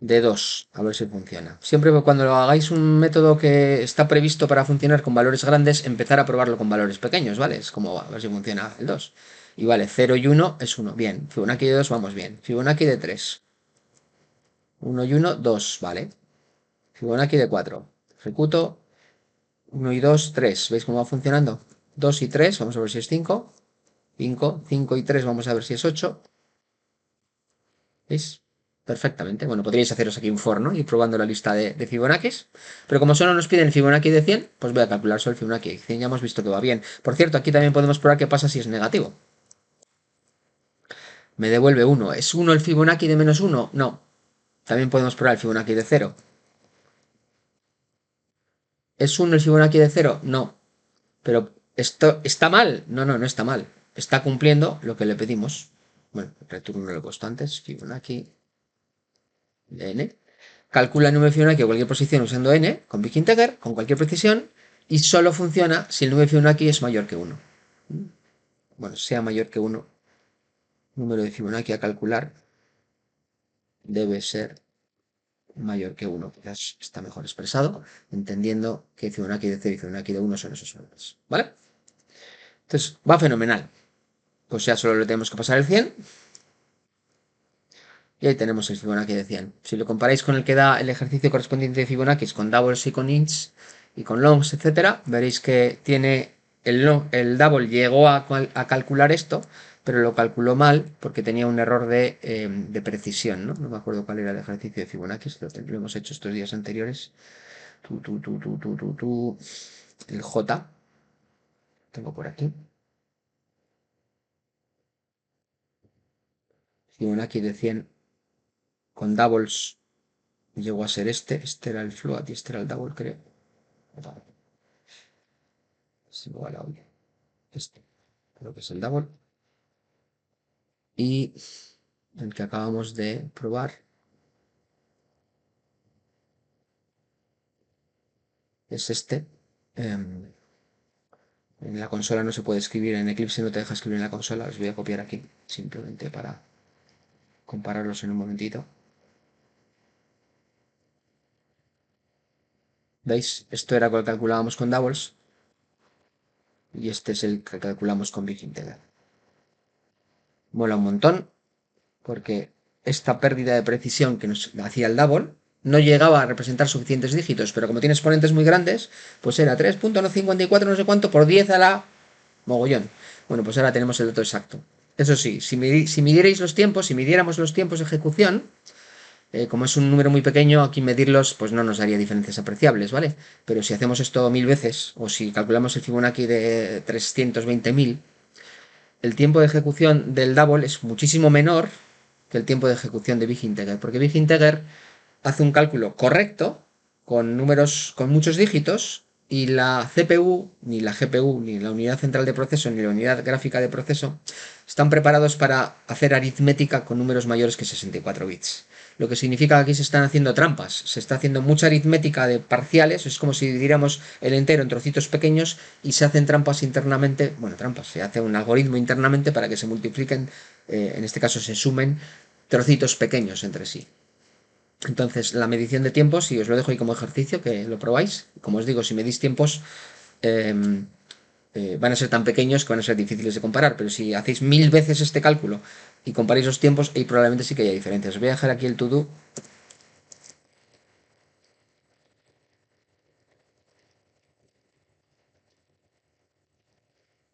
de 2, a ver si funciona. Siempre cuando hagáis un método que está previsto para funcionar con valores grandes, empezar a probarlo con valores pequeños, ¿vale? Es como a ver si funciona el 2. Y vale, 0 y 1 es 1, bien. Fibonacci de 2, vamos bien. Fibonacci de 3. 1 y 1, 2, vale. Fibonacci de 4. Ejecuto. 1 y 2, 3. ¿Veis cómo va funcionando? 2 y 3, vamos a ver si es 5. 5, 5 y 3, vamos a ver si es 8. ¿Veis? Perfectamente. Bueno, podríais haceros aquí un for, ¿no? Ir probando la lista de Fibonacci. Pero como solo nos piden Fibonacci de 100, pues voy a calcular solo el Fibonacci de 100. Ya hemos visto que va bien. Por cierto, aquí también podemos probar qué pasa si es negativo. Me devuelve 1. ¿Es 1 el Fibonacci de menos 1? No. También podemos probar el Fibonacci de 0. ¿Es 1 el Fibonacci de 0? No. Pero ¿esto está mal? No, no, no está mal. Está cumpliendo lo que le pedimos. Bueno, returno lo he puesto antes. Fibonacci de n. Calcula el número de Fibonacci a cualquier posición usando n, con Big Integer, con cualquier precisión, y solo funciona si el número de Fibonacci es mayor que 1. Bueno, sea mayor que 1, número de Fibonacci a calcular debe ser mayor que 1. Quizás está mejor expresado, entendiendo que Fibonacci de 0 y Fibonacci de 1 son esos valores. ¿Vale? Entonces, va fenomenal. Pues ya solo le tenemos que pasar el 100. Y ahí tenemos el Fibonacci de 100. Si lo comparáis con el que da el ejercicio correspondiente de Fibonacci, con doubles y con ints y con longs, etc., veréis que tiene el double llegó a calcular esto, pero lo calculó mal porque tenía un error de precisión, ¿no? No me acuerdo cuál era el ejercicio de Fibonacci, lo hemos hecho estos días anteriores. El J, tengo por aquí. Fibonacci de 100 con doubles llegó a ser este era el float y este era el double, creo. Es igual a hoy. Este creo que es el double. Y el que acabamos de probar es este. En la consola no se puede escribir, en Eclipse no te deja escribir en la consola. Os voy a copiar aquí, simplemente para compararlos en un momentito. ¿Veis? Esto era lo que calculábamos con doubles y este es el que calculamos con Big Integer. Mola un montón porque esta pérdida de precisión que nos hacía el double no llegaba a representar suficientes dígitos, pero como tiene exponentes muy grandes, pues era 3.54 no sé cuánto por 10 a la mogollón. Bueno, pues ahora tenemos el dato exacto. Eso sí, si midierais los tiempos, si midiéramos los tiempos de ejecución, como es un número muy pequeño, aquí medirlos pues no nos daría diferencias apreciables, ¿vale? Pero si hacemos esto 1000 veces, o si calculamos el Fibonacci de 320.000, el tiempo de ejecución del double es muchísimo menor que el tiempo de ejecución de Big Integer, porque Big Integer hace un cálculo correcto con números con muchos dígitos y la CPU, ni la GPU, ni la unidad central de proceso, ni la unidad gráfica de proceso están preparados para hacer aritmética con números mayores que 64 bits. Lo que significa que aquí se están haciendo trampas, se está haciendo mucha aritmética de parciales, es como si dividiéramos el entero en trocitos pequeños y se hacen trampas internamente, bueno, trampas, se hace un algoritmo internamente para que se multipliquen, en este caso se sumen trocitos pequeños entre sí. Entonces, la medición de tiempos, y os lo dejo ahí como ejercicio, que lo probáis. Como os digo, si medís tiempos, eh, van a ser tan pequeños que van a ser difíciles de comparar. Pero si hacéis 1000 veces este cálculo y comparáis los tiempos, ahí probablemente sí que haya diferencias. Os voy a dejar aquí el to-do.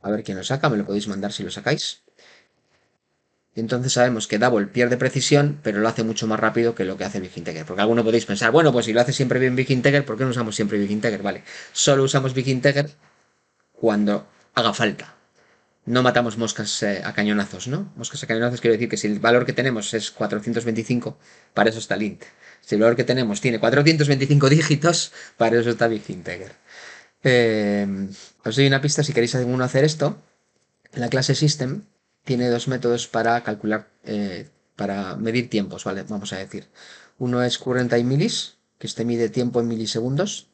A ver quién lo saca, me lo podéis mandar si lo sacáis. Y entonces sabemos que Double pierde precisión, pero lo hace mucho más rápido que lo que hace Big Integer. Porque alguno podéis pensar, bueno, pues si lo hace siempre bien Big Integer, ¿por qué no usamos siempre Big Integer? Vale, solo usamos Big Integer cuando haga falta. No matamos moscas a cañonazos, ¿no? Moscas a cañonazos quiere decir que si el valor que tenemos es 425, para eso está el int. Si el valor que tenemos tiene 425 dígitos, para eso está Big Integer. Os doy una pista si queréis alguno hacer esto. La clase System tiene dos métodos para calcular, para medir tiempos, ¿vale? Vamos a decir. Uno es current time millis, que este mide tiempo en milisegundos.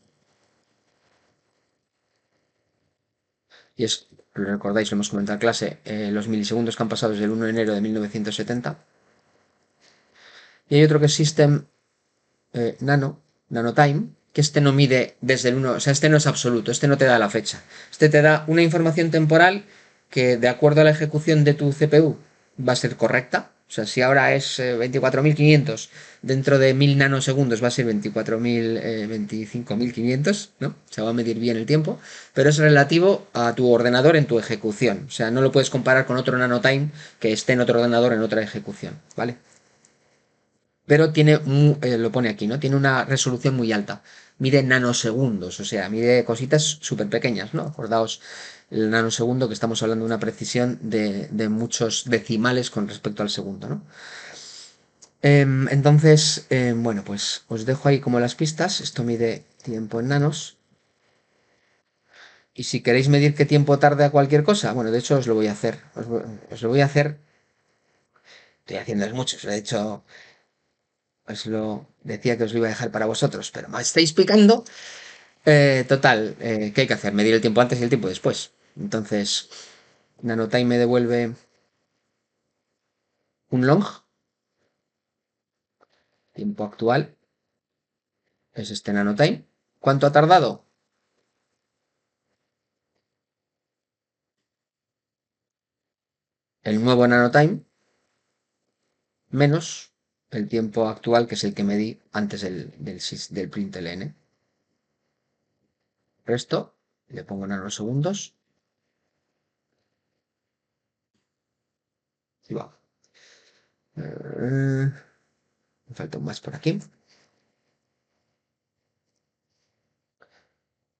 Y es, lo recordáis, lo hemos comentado en clase, los milisegundos que han pasado desde el 1 de enero de 1970. Y hay otro que es System Nanotime, que este no mide desde el 1, o sea, este no es absoluto, este no te da la fecha. Este te da una información temporal que, de acuerdo a la ejecución de tu CPU, va a ser correcta. O sea, si ahora es 24.500, dentro de 1000 nanosegundos va a ser 24.000, 25.500, ¿no? Se va a medir bien el tiempo, pero es relativo a tu ordenador en tu ejecución. O sea, no lo puedes comparar con otro nanotime que esté en otro ordenador en otra ejecución, ¿vale? Pero tiene, lo pone aquí, ¿no? Tiene una resolución muy alta. Mide nanosegundos, o sea, mide cositas súper pequeñas, ¿no? Acordaos el nanosegundo que estamos hablando de una precisión de muchos decimales con respecto al segundo, ¿no? Entonces, bueno, pues os dejo ahí como las pistas. Esto mide tiempo en nanos. Y si queréis medir qué tiempo tarda cualquier cosa, bueno, de hecho os lo voy a hacer. Os lo voy a hacer. Estoy haciendo es mucho, os lo he hecho. Os lo decía que os lo iba a dejar para vosotros, pero me estáis picando. Total, ¿qué hay que hacer? Medir el tiempo antes y el tiempo después. Entonces, Nanotime me devuelve un long, tiempo actual, es este Nanotime. ¿Cuánto ha tardado? El nuevo Nanotime menos el tiempo actual, que es el que medí antes del println. Resto, le pongo nanosegundos y va. Me falta un más por aquí.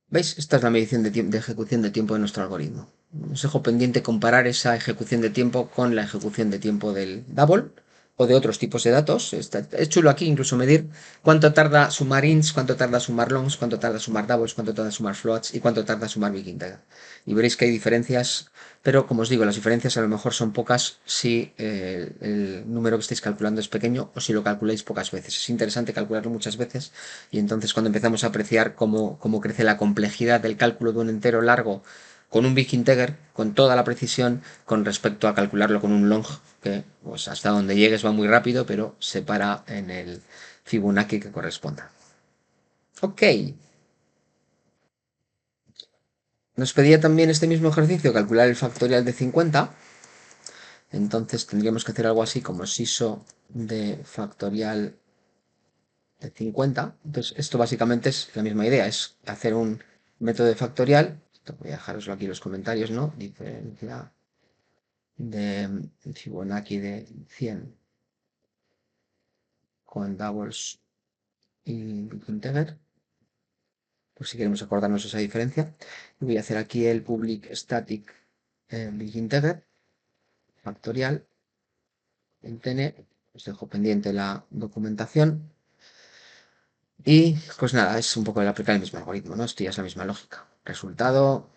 ¿Veis? Esta es la medición de ejecución de tiempo de nuestro algoritmo. Os dejo pendiente comparar esa ejecución de tiempo con la ejecución de tiempo del double o de otros tipos de datos. Es chulo aquí incluso medir cuánto tarda sumar ints, cuánto tarda sumar longs, cuánto tarda sumar doubles, cuánto tarda sumar floats y cuánto tarda sumar big integer. Y veréis que hay diferencias, pero como os digo, las diferencias a lo mejor son pocas si el número que estáis calculando es pequeño o si lo calculáis pocas veces. Es interesante calcularlo muchas veces y entonces cuando empezamos a apreciar cómo crece la complejidad del cálculo de un entero largo con un big integer, con toda la precisión, con respecto a calcularlo con un long, que pues hasta donde llegues va muy rápido, pero se para en el Fibonacci que corresponda. Ok. Nos pedía también este mismo ejercicio calcular el factorial de 50. Entonces tendríamos que hacer algo así como siso de factorial de 50. Entonces esto básicamente es la misma idea, es hacer un método de factorial. Esto voy a dejaroslo aquí en los comentarios, ¿no? Diferencia de Fibonacci de 100 con doubles y integer, por si queremos acordarnos esa diferencia. Y voy a hacer aquí el public static big integer factorial en tn. Os dejo pendiente la documentación. Y pues nada, es un poco el aplicar el mismo algoritmo, ¿no? Esto ya es la misma lógica. Resultado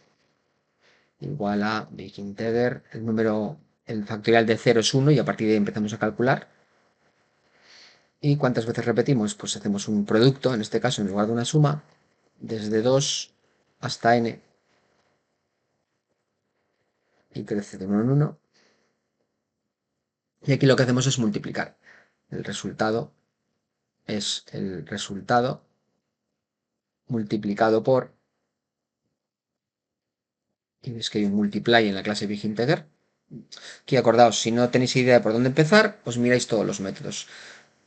igual a big integer, el número, el factorial de 0 es 1 y a partir de ahí empezamos a calcular. ¿Y cuántas veces repetimos? Pues hacemos un producto, en este caso en lugar de una suma, desde 2 hasta n y crece de 1 en 1. Y aquí lo que hacemos es multiplicar. El resultado es el resultado multiplicado por, y veis que hay un multiply en la clase BigInteger. Aquí acordaos, si no tenéis idea de por dónde empezar, os miráis todos los métodos.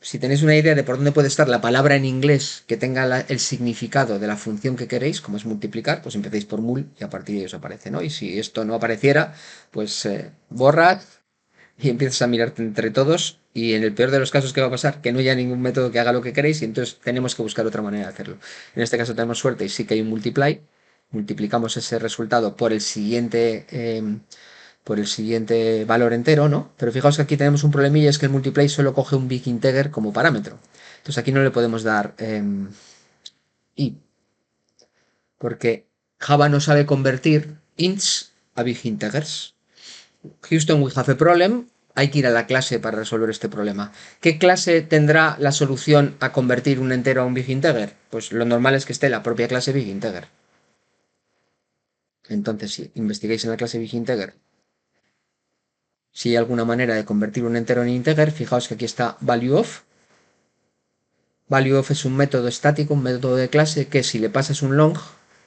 Si tenéis una idea de por dónde puede estar la palabra en inglés que tenga el significado de la función que queréis, como es multiplicar, pues empecéis por mul y a partir de ahí os aparece, ¿no? Y si esto no apareciera, pues borrad y empiezas a mirarte entre todos y en el peor de los casos, ¿qué va a pasar? Que no haya ningún método que haga lo que queréis y entonces tenemos que buscar otra manera de hacerlo. En este caso tenemos suerte y sí que hay un multiply, multiplicamos ese resultado por el siguiente valor entero, ¿no? Pero fijaos que aquí tenemos un problemilla, es que el multiply solo coge un big integer como parámetro. Entonces aquí no le podemos dar i, porque Java no sabe convertir ints a big integers. Houston, we have a problem. Hay que ir a la clase para resolver este problema. ¿Qué clase tendrá la solución a convertir un entero a un big integer? Pues lo normal es que esté la propia clase big integer. Entonces, si investigáis en la clase big integer si hay alguna manera de convertir un entero en integer, fijaos que aquí está value of. Value of es un método estático, un método de clase que si le pasas un long,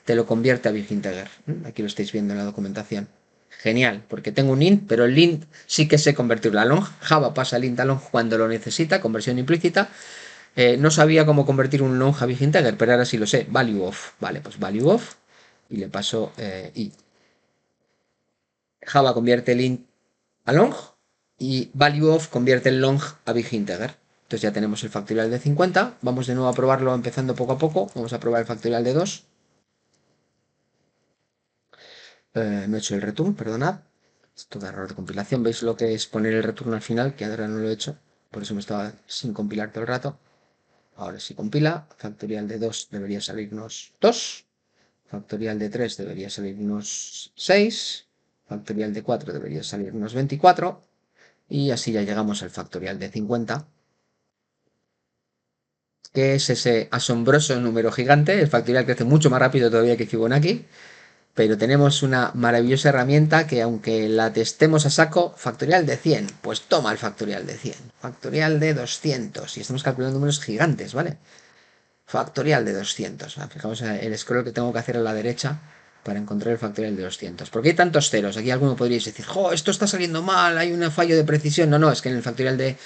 te lo convierte a big integer. Aquí lo estáis viendo en la documentación. Genial, porque tengo un int, pero el int sí que sé convertirlo a long. Java pasa el int a long cuando lo necesita, conversión implícita. No sabía cómo convertir un long a big integer, pero ahora sí lo sé. Value of. Vale, pues value of. Y le paso i. Java convierte el int a long y value of convierte el long a big integer. Entonces ya tenemos el factorial de 50. Vamos de nuevo a probarlo empezando poco a poco. Vamos a probar el factorial de 2. No he hecho el return, perdonad. Esto de error de compilación. ¿Veis lo que es poner el return al final? Que ahora no lo he hecho. Por eso me estaba sin compilar todo el rato. Ahora sí compila. Factorial de 2 debería salirnos 2. Factorial de 3 debería salirnos 6. Factorial de 4 debería salirnos 24. Y así ya llegamos al factorial de 50. Que es ese asombroso número gigante. El factorial crece mucho más rápido todavía que Fibonacci. Pero tenemos una maravillosa herramienta que aunque la testemos a saco, factorial de 100, pues toma el factorial de 100, factorial de 200, y estamos calculando números gigantes, ¿vale? Factorial de 200, fijaos el scroll que tengo que hacer a la derecha para encontrar el factorial de 200. ¿Por qué hay tantos ceros? Aquí alguno podríais decir, ¡jo, esto está saliendo mal! Hay un fallo de precisión. No, no, es que en el factorial de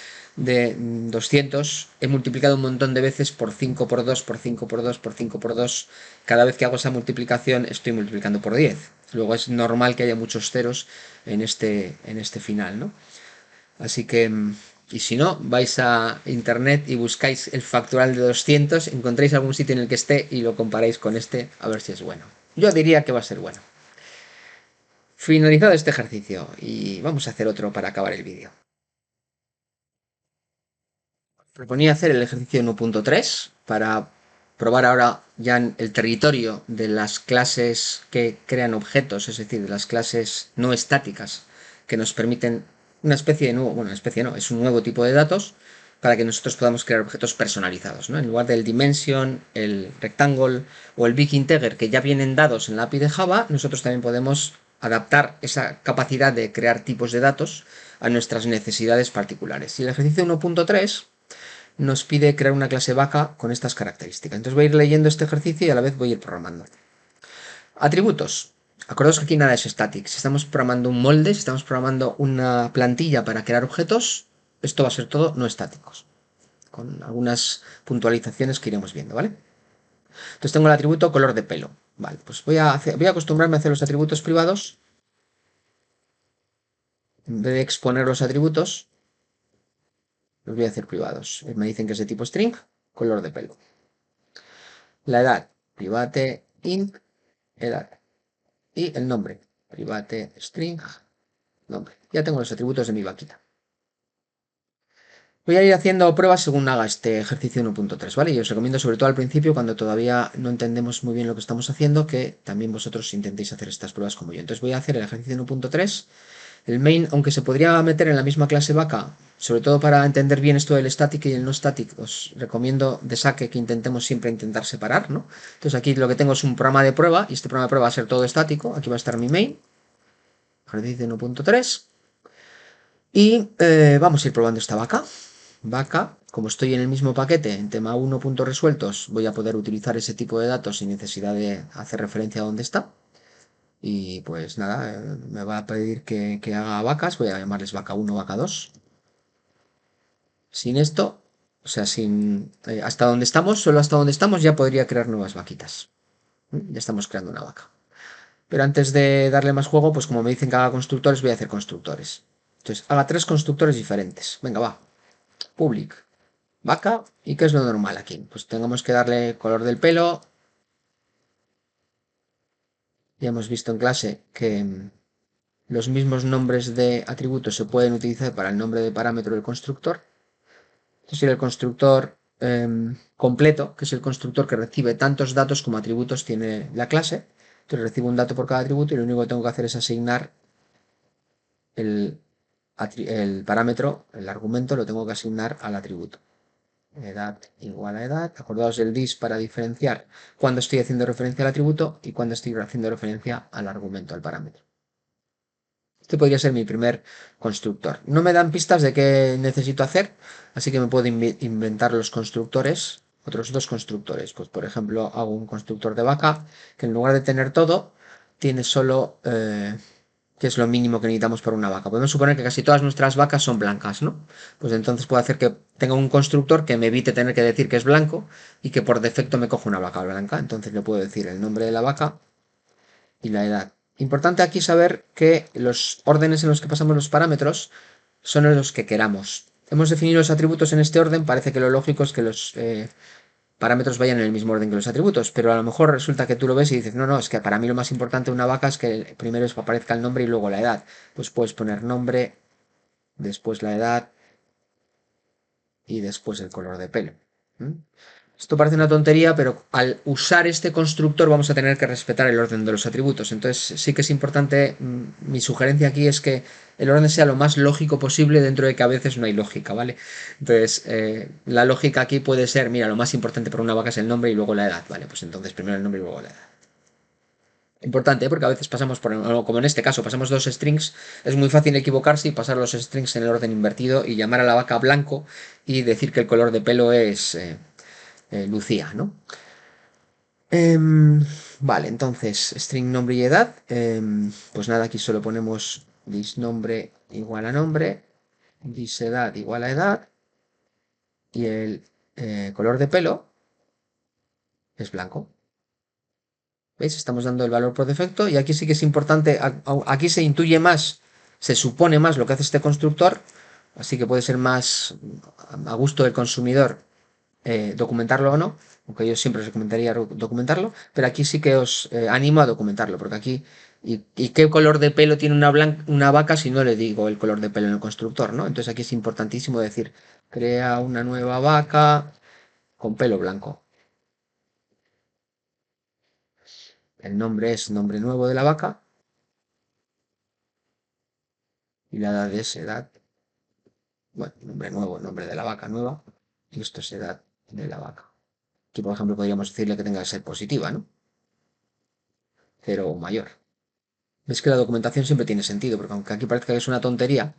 200 he multiplicado un montón de veces por 5 por 2 por 5 por 2 por 5 por 2. Cada vez que hago esa multiplicación estoy multiplicando por 10. Luego es normal que haya muchos ceros en este final, ¿no? Así que, y si no, vais a internet y buscáis el factorial de 200, encontráis algún sitio en el que esté y lo comparáis con este a ver si es bueno. Yo diría que va a ser bueno. Finalizado este ejercicio y vamos a hacer otro para acabar el vídeo. proponía hacer el ejercicio 1.3 para probar ahora ya en el territorio de las clases que crean objetos, es decir, de las clases no estáticas que nos permiten una especie de nuevo, bueno, una especie no, es un nuevo tipo de datos para que nosotros podamos crear objetos personalizados, ¿no? En lugar del dimension, el rectangle o el big integer que ya vienen dados en la API de Java, nosotros también podemos adaptar esa capacidad de crear tipos de datos a nuestras necesidades particulares. Y el ejercicio 1.3 nos pide crear una clase vaca con estas características. Entonces voy a ir leyendo este ejercicio y a la vez voy a ir programando. Atributos. Acordaos que aquí nada es static. Si estamos programando un molde, si estamos programando una plantilla para crear objetos, esto va a ser todo no estáticos, con algunas puntualizaciones que iremos viendo, ¿vale? Entonces tengo el atributo color de pelo. Vale, pues voy a acostumbrarme a hacer los atributos privados. En vez de exponer los atributos, los voy a hacer privados. Me dicen que es de tipo string, color de pelo. La edad, private int, edad. Y el nombre, private string, nombre. Ya tengo los atributos de mi vaquita. Voy a ir haciendo pruebas según haga este ejercicio 1.3, ¿vale? Y os recomiendo sobre todo al principio, cuando todavía no entendemos muy bien lo que estamos haciendo, que también vosotros intentéis hacer estas pruebas como yo. Entonces voy a hacer el ejercicio 1.3. El main, aunque se podría meter en la misma clase vaca, sobre todo para entender bien esto del static y el no static, os recomiendo de saque que intentemos siempre intentar separar, ¿no? Entonces aquí lo que tengo es un programa de prueba, y este programa de prueba va a ser todo estático. Aquí va a estar mi main, ejercicio 1.3, y vamos a ir probando esta vaca. Vaca, como estoy en el mismo paquete, en tema 1.resueltos, voy a poder utilizar ese tipo de datos sin necesidad de hacer referencia a dónde está. Y pues nada, me va a pedir que haga vacas, voy a llamarles vaca 1, vaca 2. Sin esto, o sea, sin hasta donde estamos, solo hasta donde estamos ya podría crear nuevas vaquitas. Ya estamos creando una vaca. Pero antes de darle más juego, pues como me dicen que haga constructores, voy a hacer constructores. Entonces, haga 3 constructores diferentes. Venga, va. Public. Vaca. ¿Y qué es lo normal aquí? Pues tengamos que darle color del pelo. Ya hemos visto en clase que los mismos nombres de atributos se pueden utilizar para el nombre de parámetro del constructor. Este sería el constructor completo, que es el constructor que recibe tantos datos como atributos tiene la clase. Entonces recibo un dato por cada atributo y lo único que tengo que hacer es asignar el parámetro, el argumento, lo tengo que asignar al atributo. Edad igual a edad. Acordaos del dis para diferenciar cuando estoy haciendo referencia al atributo y cuando estoy haciendo referencia al argumento, al parámetro. Este podría ser mi primer constructor. No me dan pistas de qué necesito hacer, así que me puedo inventar los constructores, otros 2 constructores. Pues por ejemplo hago un constructor de vaca que en lugar de tener todo, tiene solo que es lo mínimo que necesitamos para una vaca. Podemos suponer que casi todas nuestras vacas son blancas, ¿no? Pues entonces puedo hacer que tenga un constructor que me evite tener que decir que es blanco y que por defecto me coja una vaca blanca. Entonces le puedo decir el nombre de la vaca y la edad. Importante aquí saber que los órdenes en los que pasamos los parámetros son en los que queramos. Hemos definido los atributos en este orden, parece que lo lógico es que los parámetros vayan en el mismo orden que los atributos, pero a lo mejor resulta que tú lo ves y dices, no, no, es que para mí lo más importante de una vaca es que primero aparezca el nombre y luego la edad. Pues puedes poner nombre, después la edad y después el color de pelo. ¿Mm? Esto parece una tontería, pero al usar este constructor vamos a tener que respetar el orden de los atributos. Entonces sí que es importante, mi sugerencia aquí es que el orden sea lo más lógico posible dentro de que a veces no hay lógica, ¿vale? Entonces la lógica aquí puede ser, mira, lo más importante para una vaca es el nombre y luego la edad, ¿vale? Pues entonces primero el nombre y luego la edad. Importante, ¿eh? Porque a veces pasamos por, como en este caso, pasamos 2 strings, es muy fácil equivocarse y pasar los strings en el orden invertido y llamar a la vaca blanco y decir que el color de pelo es Lucía, ¿no? Vale, entonces, string nombre y edad. Pues nada, aquí solo ponemos this nombre igual a nombre, this edad igual a edad, y el color de pelo es blanco. ¿Veis? Estamos dando el valor por defecto y aquí sí que es importante, aquí se intuye más, se supone más lo que hace este constructor, así que puede ser más a gusto del consumidor documentarlo o no, aunque yo siempre os recomendaría documentarlo, pero aquí sí que os animo a documentarlo, porque aquí ¿Y qué color de pelo tiene una vaca si no le digo el color de pelo en el constructor, ¿no? Entonces aquí es importantísimo decir, crea una nueva vaca con pelo blanco. El nombre es nombre nuevo de la vaca y la edad es edad, bueno, nombre nuevo, nombre de la vaca nueva y esto es edad de la vaca. Aquí, por ejemplo, podríamos decirle que tenga que ser positiva, ¿no? Cero o mayor. Ves que la documentación siempre tiene sentido, porque aunque aquí parezca que es una tontería,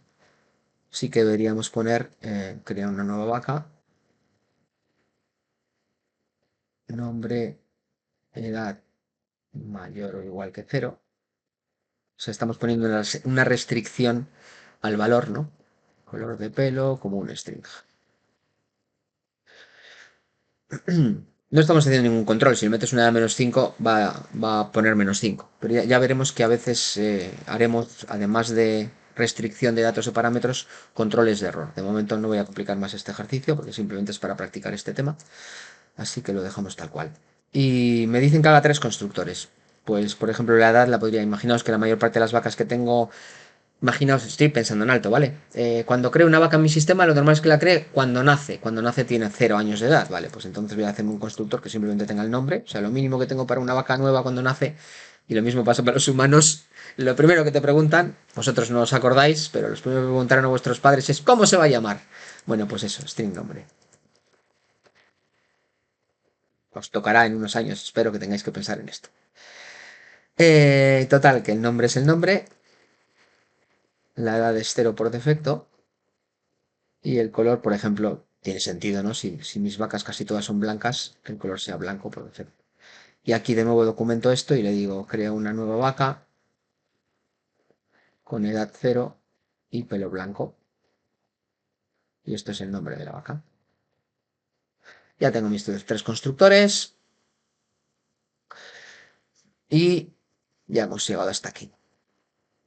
sí que deberíamos poner, crear una nueva vaca, nombre, edad mayor o igual que cero. O sea, estamos poniendo una restricción al valor, ¿no? Color de pelo como un string. No estamos haciendo ningún control. Si le metes una edad menos 5, va a poner menos 5. Pero ya veremos que a veces haremos, además de restricción de datos o parámetros, controles de error. De momento no voy a complicar más este ejercicio porque simplemente es para practicar este tema. Así que lo dejamos tal cual. Y me dicen que haga tres constructores. Pues, por ejemplo, la edad la podría. Imaginaos que la mayor parte de las vacas que tengo. Imaginaos, estoy pensando en alto, ¿vale? Cuando creo una vaca en mi sistema, lo normal es que la cree cuando nace. Cuando nace tiene 0 años de edad, ¿vale? Pues entonces voy a hacerme un constructor que simplemente tenga el nombre. O sea, lo mínimo que tengo para una vaca nueva cuando nace. Y lo mismo pasa para los humanos. Lo primero que te preguntan, vosotros no os acordáis, pero los primeros que preguntaron a vuestros padres es ¿cómo se va a llamar? Bueno, pues eso, string nombre. Os tocará en unos años, espero que tengáis que pensar en esto. Total, que el nombre es el nombre, la edad es cero por defecto y el color, por ejemplo, tiene sentido, ¿no? Si mis vacas casi todas son blancas, que el color sea blanco por defecto. Y aquí de nuevo documento esto y le digo, crea una nueva vaca con edad cero y pelo blanco. Y esto es el nombre de la vaca. Ya tengo mis tres constructores y ya hemos llegado hasta aquí.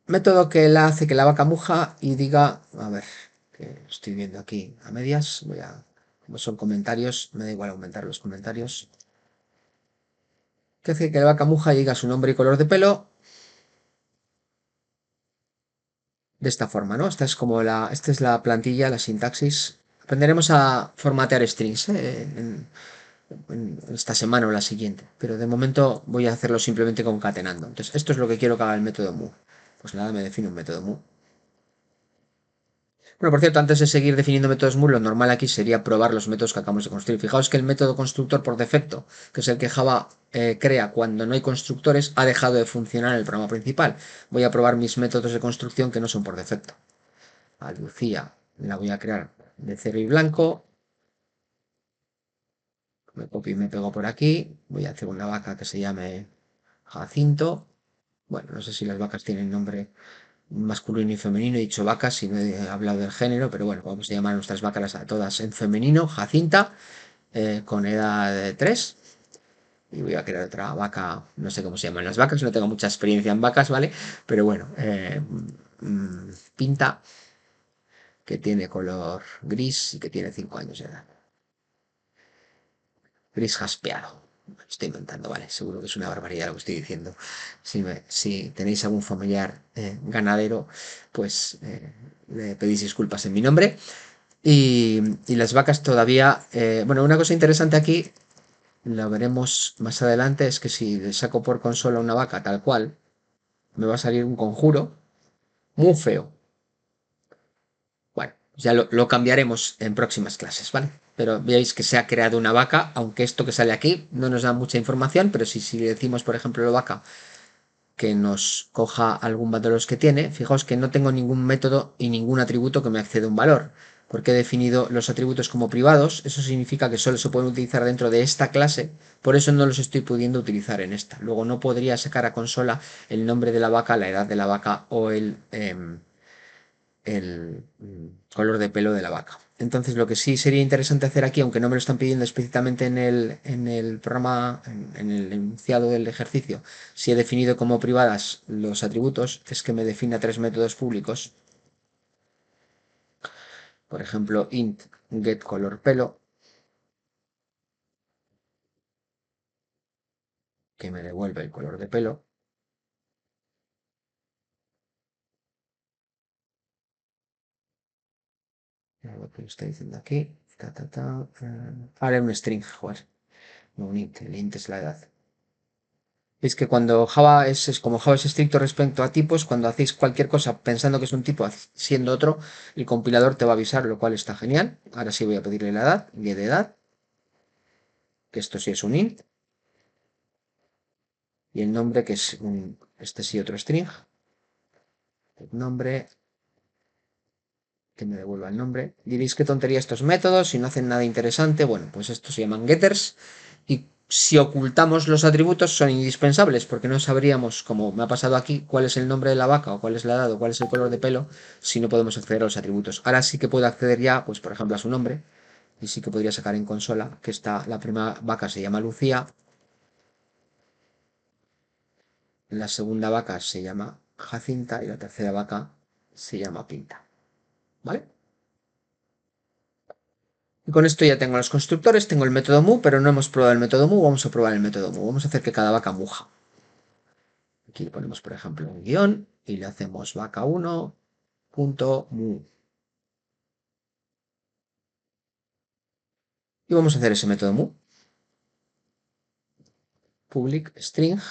Método que la hace que la vaca muja y diga, a ver, que estoy viendo aquí a medias, como son comentarios, me da igual aumentar los comentarios. Que hace que la vaca muja y diga su nombre y color de pelo de esta forma, ¿no? Esta es la plantilla, la sintaxis. Aprenderemos a formatear strings, en esta semana o la siguiente, pero de momento voy a hacerlo simplemente concatenando. Entonces, esto es lo que quiero que haga el método move. Pues nada, me defino un método move. Bueno, por cierto, antes de seguir definiendo métodos move, lo normal aquí sería probar los métodos que acabamos de construir. Fijaos que el método constructor por defecto, que es el que Java crea cuando no hay constructores, ha dejado de funcionar en el programa principal. Voy a probar mis métodos de construcción que no son por defecto. A Lucía la voy a crear de cero y blanco. Me copio y me pego por aquí. Voy a hacer una vaca que se llame Jacinto. Bueno, no sé si las vacas tienen nombre masculino y femenino. He dicho vacas y no he hablado del género, pero bueno, vamos a llamar a nuestras vacas a todas en femenino, Jacinta, con edad de 3. Y voy a crear otra vaca, no sé cómo se llaman las vacas, no tengo mucha experiencia en vacas, ¿vale? Pero bueno, Pinta, que tiene color gris y que tiene 5 años de edad. Gris jaspeado. Estoy inventando, vale, seguro que es una barbaridad lo que estoy diciendo. Si tenéis algún familiar ganadero, pues le pedís disculpas en mi nombre. Y las vacas todavía, bueno, una cosa interesante aquí, lo veremos más adelante, es que si le saco por consola una vaca tal cual, me va a salir un conjuro muy feo. Bueno, ya lo cambiaremos en próximas clases, ¿vale? Pero veáis que se ha creado una vaca, aunque esto que sale aquí no nos da mucha información, pero si decimos, por ejemplo, la vaca que nos coja algún valor de los que tiene, fijaos que no tengo ningún método y ningún atributo que me acceda a un valor, porque he definido los atributos como privados, eso significa que solo se pueden utilizar dentro de esta clase, por eso no los estoy pudiendo utilizar en esta. Luego no podría sacar a consola el nombre de la vaca, la edad de la vaca o el color de pelo de la vaca. Entonces, lo que sí sería interesante hacer aquí, aunque no me lo están pidiendo explícitamente en el programa, en el enunciado del ejercicio, si he definido como privadas los atributos, es que me defina tres métodos públicos. Por ejemplo, int getColorPelo, que me devuelve el color de pelo. Lo que está diciendo aquí. Ahora un string, joder. No un int. El int es la edad. Es que cuando Java es como Java es estricto respecto a tipos, cuando hacéis cualquier cosa pensando que es un tipo siendo otro, el compilador te va a avisar, lo cual está genial. Ahora sí voy a pedirle la edad, get de edad, que esto sí es un int, y el nombre que es este sí otro string, el nombre, que me devuelva el nombre. Diréis qué tontería estos métodos, si no hacen nada interesante. Bueno, pues estos se llaman getters y si ocultamos los atributos son indispensables porque no sabríamos, como me ha pasado aquí, cuál es el nombre de la vaca o cuál es la edad o cuál es el color de pelo si no podemos acceder a los atributos. Ahora sí que puedo acceder ya, pues por ejemplo a su nombre y sí que podría sacar en consola que la primera vaca se llama Lucía, la segunda vaca se llama Jacinta y la tercera vaca se llama Pinta. ¿Vale? Y con esto ya tengo los constructores, tengo el método mu, pero no hemos probado el método mu, vamos a probar el método mu. Vamos a hacer que cada vaca muja. Aquí le ponemos, por ejemplo, un guión y le hacemos vaca1.mu. Y vamos a hacer ese método mu. Public string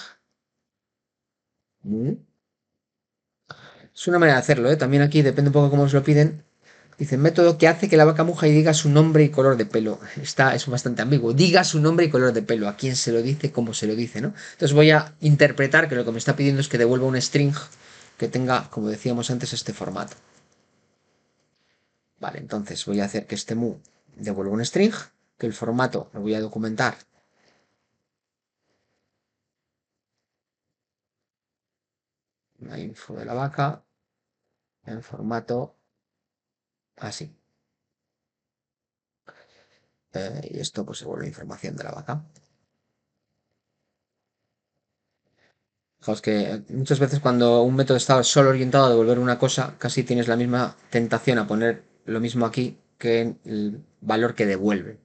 mu. Es una manera de hacerlo, ¿eh? También aquí depende un poco cómo os lo piden. Dice método que hace que la vaca muja y diga su nombre y color de pelo. Es bastante ambiguo. Diga su nombre y color de pelo. A quién se lo dice, cómo se lo dice, ¿no? Entonces voy a interpretar que lo que me está pidiendo es que devuelva un string que tenga, como decíamos antes, este formato. Vale, entonces voy a hacer que este mu devuelva un string, que el formato lo voy a documentar. La info de la vaca en formato así. Y esto pues se vuelve información de la vaca. Fijaos que muchas veces cuando un método está solo orientado a devolver una cosa, casi tienes la misma tentación a poner lo mismo aquí que en el valor que devuelve.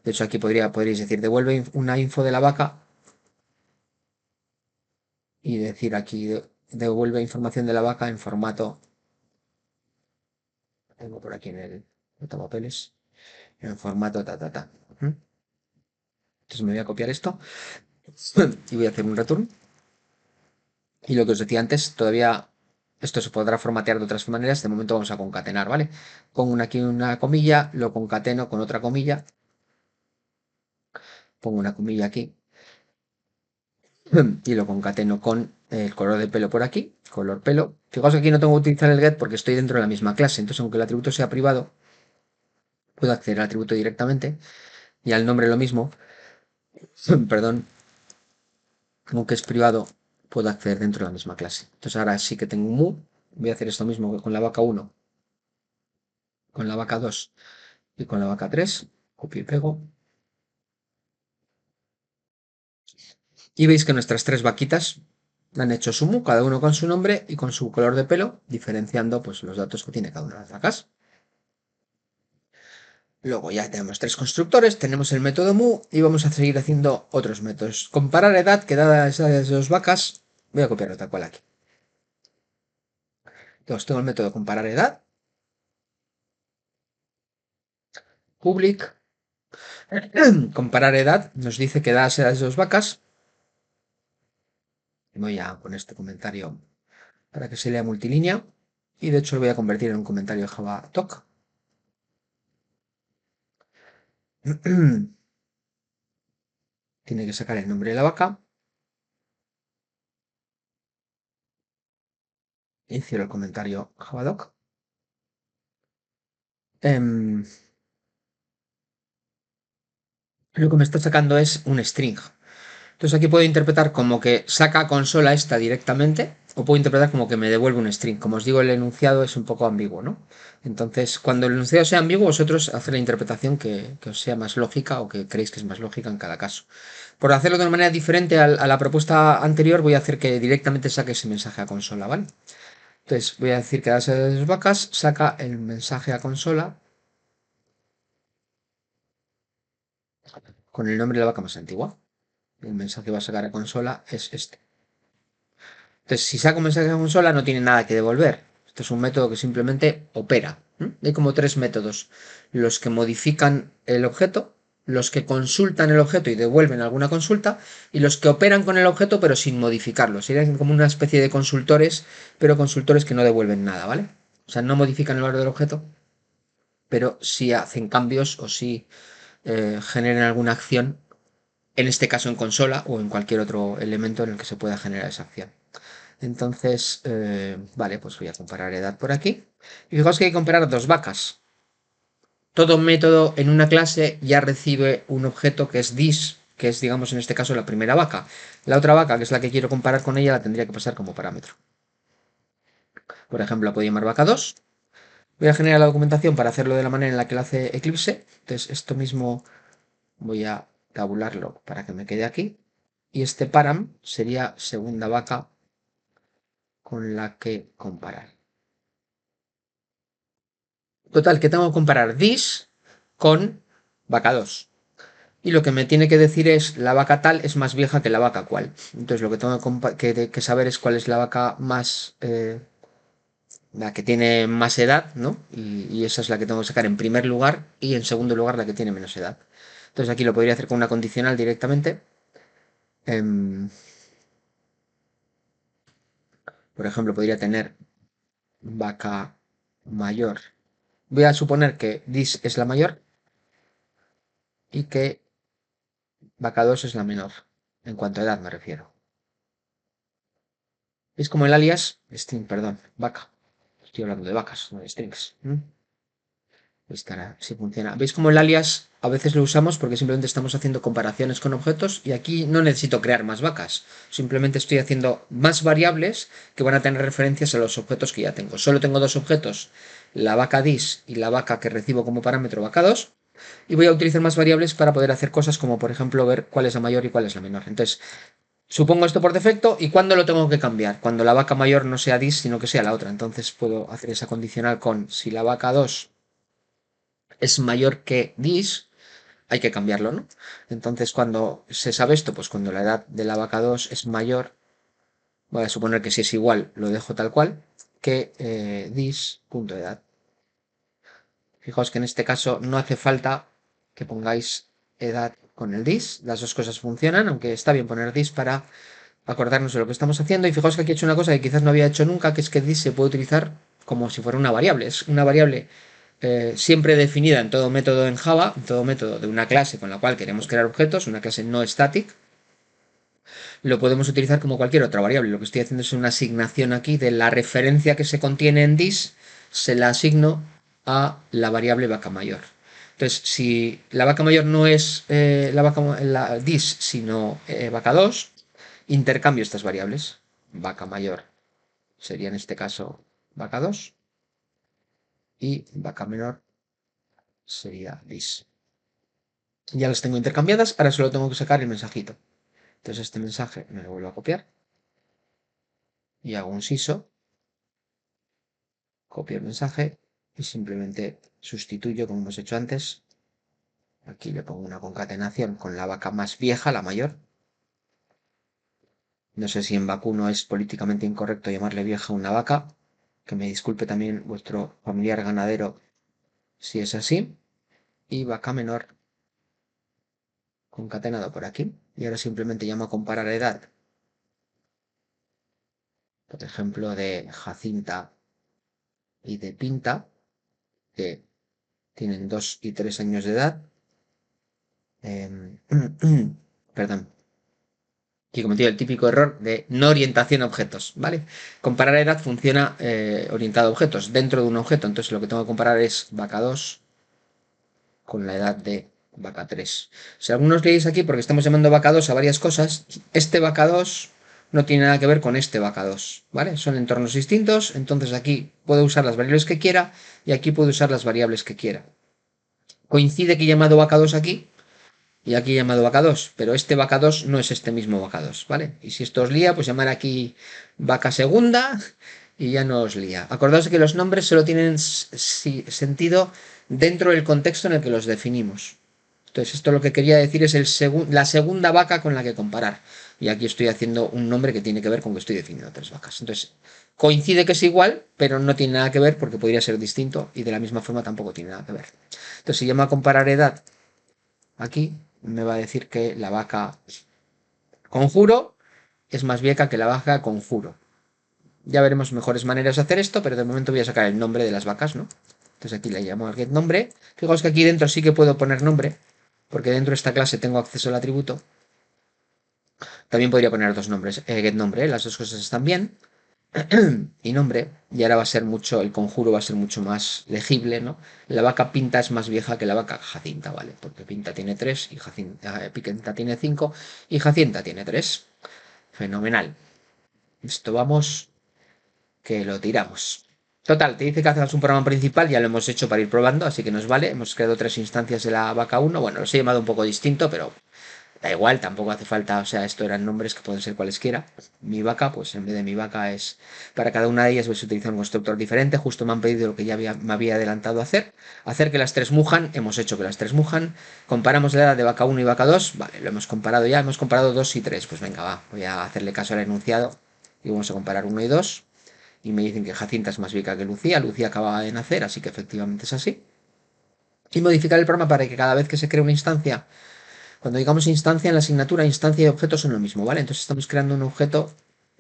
De hecho, aquí podríais decir, devuelve una info de la vaca y decir aquí, devuelve información de la vaca en formato, tengo por aquí en el papeles, en formato ta. Entonces me voy a copiar esto y voy a hacer un return. Y lo que os decía antes, todavía esto se podrá formatear de otras maneras. De momento vamos a concatenar, ¿vale? Pongo aquí una comilla, lo concateno con otra comilla. Pongo una comilla aquí y lo concateno con el color de pelo por aquí, color pelo. Fijaos que aquí no tengo que utilizar el get porque estoy dentro de la misma clase. Entonces, aunque el atributo sea privado, puedo acceder al atributo directamente y al nombre lo mismo. Perdón, aunque es privado, puedo acceder dentro de la misma clase. Entonces ahora sí que tengo un mu. Voy a hacer esto mismo que con la vaca 1, con la vaca 2 y con la vaca 3. Copio y pego. Y veis que nuestras tres vaquitas han hecho su mu, cada uno con su nombre y con su color de pelo, diferenciando pues, los datos que tiene cada una de las vacas. Luego ya tenemos tres constructores, tenemos el método mu y vamos a seguir haciendo otros métodos. Comparar edad, que dada esa de dos vacas, voy a copiarlo tal cual aquí. Entonces tengo el método comparar edad, public, comparar edad, nos dice que da esas dos vacas. Voy a poner este comentario para que se lea multilínea y de hecho lo voy a convertir en un comentario Java talk. Tiene que sacar el nombre de la vaca. Hicieron el comentario javadoc. Lo que me está sacando es un string. Entonces aquí puedo interpretar como que saca a consola esta directamente o puedo interpretar como que me devuelve un string. Como os digo, el enunciado es un poco ambiguo, ¿no? Entonces, cuando el enunciado sea ambiguo, vosotros haced la interpretación que os sea más lógica o que creéis que es más lógica en cada caso. Por hacerlo de una manera diferente a la propuesta anterior, voy a hacer que directamente saque ese mensaje a consola, ¿vale? Entonces voy a decir que las vacas saca el mensaje a consola con el nombre de la vaca más antigua. El mensaje que va a sacar a consola es este. Entonces, si saco un mensaje a consola no tiene nada que devolver. Esto es un método que simplemente opera. Hay como tres métodos: los que modifican el objeto, los que consultan el objeto y devuelven alguna consulta, y los que operan con el objeto pero sin modificarlo. Serían como una especie de consultores, pero consultores que no devuelven nada, ¿vale? O sea, no modifican el valor del objeto, pero sí hacen cambios o sí generan alguna acción, en este caso en consola o en cualquier otro elemento en el que se pueda generar esa acción. Entonces, vale, pues voy a comparar edad por aquí. Y fijaos que hay que comparar dos vacas. Todo método en una clase ya recibe un objeto que es this, que es, digamos, en este caso la primera vaca. La otra vaca, que es la que quiero comparar con ella, la tendría que pasar como parámetro. Por ejemplo, la puedo llamar vaca 2. Voy a generar la documentación para hacerlo de la manera en la que lo hace Eclipse. Entonces, esto mismo voy a tabularlo para que me quede aquí. Y este param sería segunda vaca con la que comparar. Total, que tengo que comparar this con vaca 2. Y lo que me tiene que decir es la vaca tal es más vieja que la vaca cual. Entonces lo que tengo que saber es cuál es la vaca más... la que tiene más edad, ¿no? Y esa es la que tengo que sacar en primer lugar y en segundo lugar la que tiene menos edad. Entonces aquí lo podría hacer con una condicional directamente. Por ejemplo, podría tener vaca mayor. Voy a suponer que this es la mayor y que vaca 2 es la menor. En cuanto a edad me refiero. Es como el alias, string, perdón, vaca. Estoy hablando de vacas, no de strings. Estará, si funciona. ¿Veis cómo el alias a veces lo usamos porque simplemente estamos haciendo comparaciones con objetos y aquí no necesito crear más vacas? Simplemente estoy haciendo más variables que van a tener referencias a los objetos que ya tengo. Solo tengo dos objetos, la vaca dis y la vaca que recibo como parámetro vaca 2, y voy a utilizar más variables para poder hacer cosas como, por ejemplo, ver cuál es la mayor y cuál es la menor. Entonces, supongo esto por defecto. ¿Y cuándo lo tengo que cambiar? Cuando la vaca mayor no sea dis, sino que sea la otra. Entonces puedo hacer esa condicional con si la vaca 2 es mayor que this, hay que cambiarlo, ¿no? Entonces, cuando se sabe esto, pues cuando la edad de la vaca 2 es mayor, voy a suponer que si es igual, lo dejo tal cual, que this.edad. Fijaos que en este caso no hace falta que pongáis edad con el this, las dos cosas funcionan, aunque está bien poner this para acordarnos de lo que estamos haciendo. Y fijaos que aquí he hecho una cosa que quizás no había hecho nunca, que es que this se puede utilizar como si fuera una variable. Es una variable siempre definida en todo método en Java, en todo método de una clase con la cual queremos crear objetos, una clase no static. Lo podemos utilizar como cualquier otra variable. Lo que estoy haciendo es una asignación aquí de la referencia que se contiene en this, se la asigno a la variable vaca mayor. Entonces, si la vaca mayor no es la this, sino vaca 2, intercambio estas variables. Vaca mayor sería en este caso vaca 2 y vaca menor sería this. Ya las tengo intercambiadas, ahora solo tengo que sacar el mensajito. Entonces este mensaje me lo vuelvo a copiar y hago un siso, copio el mensaje y simplemente sustituyo como hemos hecho antes. Aquí le pongo una concatenación con la vaca más vieja, la mayor. No sé si en vacuno es políticamente incorrecto llamarle vieja a una vaca. Que me disculpe también vuestro familiar ganadero si es así. Y vaca menor concatenado por aquí. Y ahora simplemente llamo a comparar edad. Por ejemplo, de Jacinta y de Pinta, que tienen 2 y 3 años de edad. Perdón. Aquí he cometido el típico error de no orientación a objetos, ¿vale? Comparar edad funciona orientado a objetos, dentro de un objeto. Entonces lo que tengo que comparar es vaca 2 con la edad de vaca 3. Si algunos leéis aquí, porque estamos llamando vaca 2 a varias cosas, este vaca 2 no tiene nada que ver con este vaca 2, ¿vale? Son entornos distintos, entonces aquí puedo usar las variables que quiera y aquí puedo usar las variables que quiera. Coincide que he llamado vaca 2 aquí y aquí he llamado vaca 2, pero este vaca 2 no es este mismo vaca 2, ¿vale? Y si esto os lía, pues llamar aquí vaca segunda y ya no os lía. Acordaos que los nombres solo tienen sentido dentro del contexto en el que los definimos. Entonces, esto lo que quería decir es la segunda vaca con la que comparar. Y aquí estoy haciendo un nombre que tiene que ver con que estoy definiendo 3 vacas. Entonces, coincide que es igual, pero no tiene nada que ver porque podría ser distinto y de la misma forma tampoco tiene nada que ver. Entonces, si yo me voy a comparar edad aquí, me va a decir que la vaca conjuro es más vieja que la vaca conjuro. Ya veremos mejores maneras de hacer esto, pero de momento voy a sacar el nombre de las vacas, ¿no? Entonces aquí le llamo al getNombre. Fijaos que aquí dentro sí que puedo poner nombre, porque dentro de esta clase tengo acceso al atributo. También podría poner dos nombres, getNombre, las dos cosas están bien. Y nombre, y ahora va a ser mucho, el conjuro va a ser mucho más legible, ¿no? La vaca Pinta es más vieja que la vaca Jacinta, ¿vale? Porque Pinta tiene 3 y Pinta tiene 5 y Jacinta tiene 3. Fenomenal. Esto vamos, que lo tiramos. Total, te dice que hagas un programa principal, ya lo hemos hecho para ir probando, así que nos vale. Hemos creado 3 instancias de la vaca 1. Bueno, los he llamado un poco distinto, pero da igual, tampoco hace falta, o sea, esto eran nombres que pueden ser cualesquiera. Mi vaca, pues en vez de mi vaca es, para cada una de ellas vais a utilizar un constructor diferente. Justo me han pedido lo que ya me había adelantado a hacer que las 3 mujan. Hemos hecho que las 3 mujan. Comparamos la edad de vaca 1 y vaca 2. Vale, lo hemos comparado ya, hemos comparado 2 y 3. Pues venga, va, voy a hacerle caso al enunciado y vamos a comparar 1 y 2. Y me dicen que Jacinta es más vieja que Lucía. Lucía acaba de nacer, así que efectivamente es así. Y modificar el programa para que cada vez que se cree una instancia, cuando digamos instancia en la asignatura, instancia y objeto son lo mismo, ¿vale? Entonces estamos creando un objeto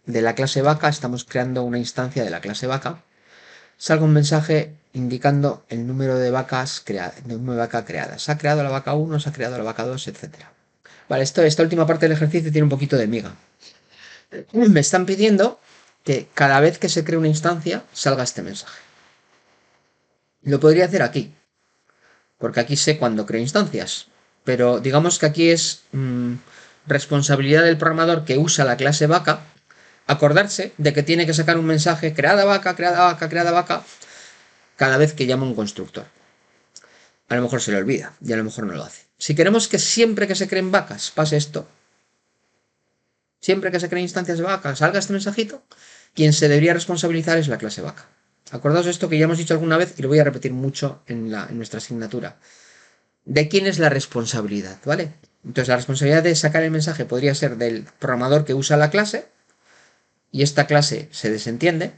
de la clase vaca, estamos creando una instancia de la clase vaca. Salga un mensaje indicando el número de vacas creadas. Se ha creado la vaca 1, se ha creado la vaca 2, etc. Vale, esta última parte del ejercicio tiene un poquito de miga. Me están pidiendo que cada vez que se cree una instancia salga este mensaje. Lo podría hacer aquí, porque aquí sé cuándo creo instancias, pero digamos que aquí es responsabilidad del programador que usa la clase vaca acordarse de que tiene que sacar un mensaje creada vaca, creada vaca, creada vaca cada vez que llama un constructor. A lo mejor se le olvida y a lo mejor no lo hace. Si queremos que siempre que se creen vacas pase esto, siempre que se creen instancias de vacas salga este mensajito, quien se debería responsabilizar es la clase vaca. Acordaos de esto que ya hemos dicho alguna vez y lo voy a repetir mucho en nuestra asignatura. ¿De quién es la responsabilidad? ¿Vale? Entonces la responsabilidad de sacar el mensaje podría ser del programador que usa la clase y esta clase se desentiende,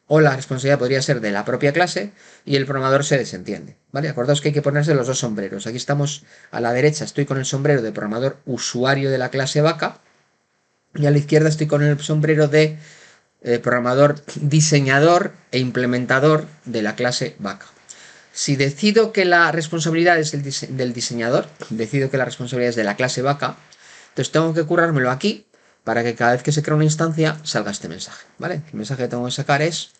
o la responsabilidad podría ser de la propia clase y el programador se desentiende. ¿Vale? Acordaos que hay que ponerse los dos sombreros. Aquí estamos a la derecha, estoy con el sombrero de programador usuario de la clase vaca y a la izquierda estoy con el sombrero de programador diseñador e implementador de la clase vaca. Si decido que la responsabilidad es del diseñador, decido que la responsabilidad es de la clase vaca, entonces tengo que currármelo aquí para que cada vez que se crea una instancia salga este mensaje, ¿vale? El mensaje que tengo que sacar es: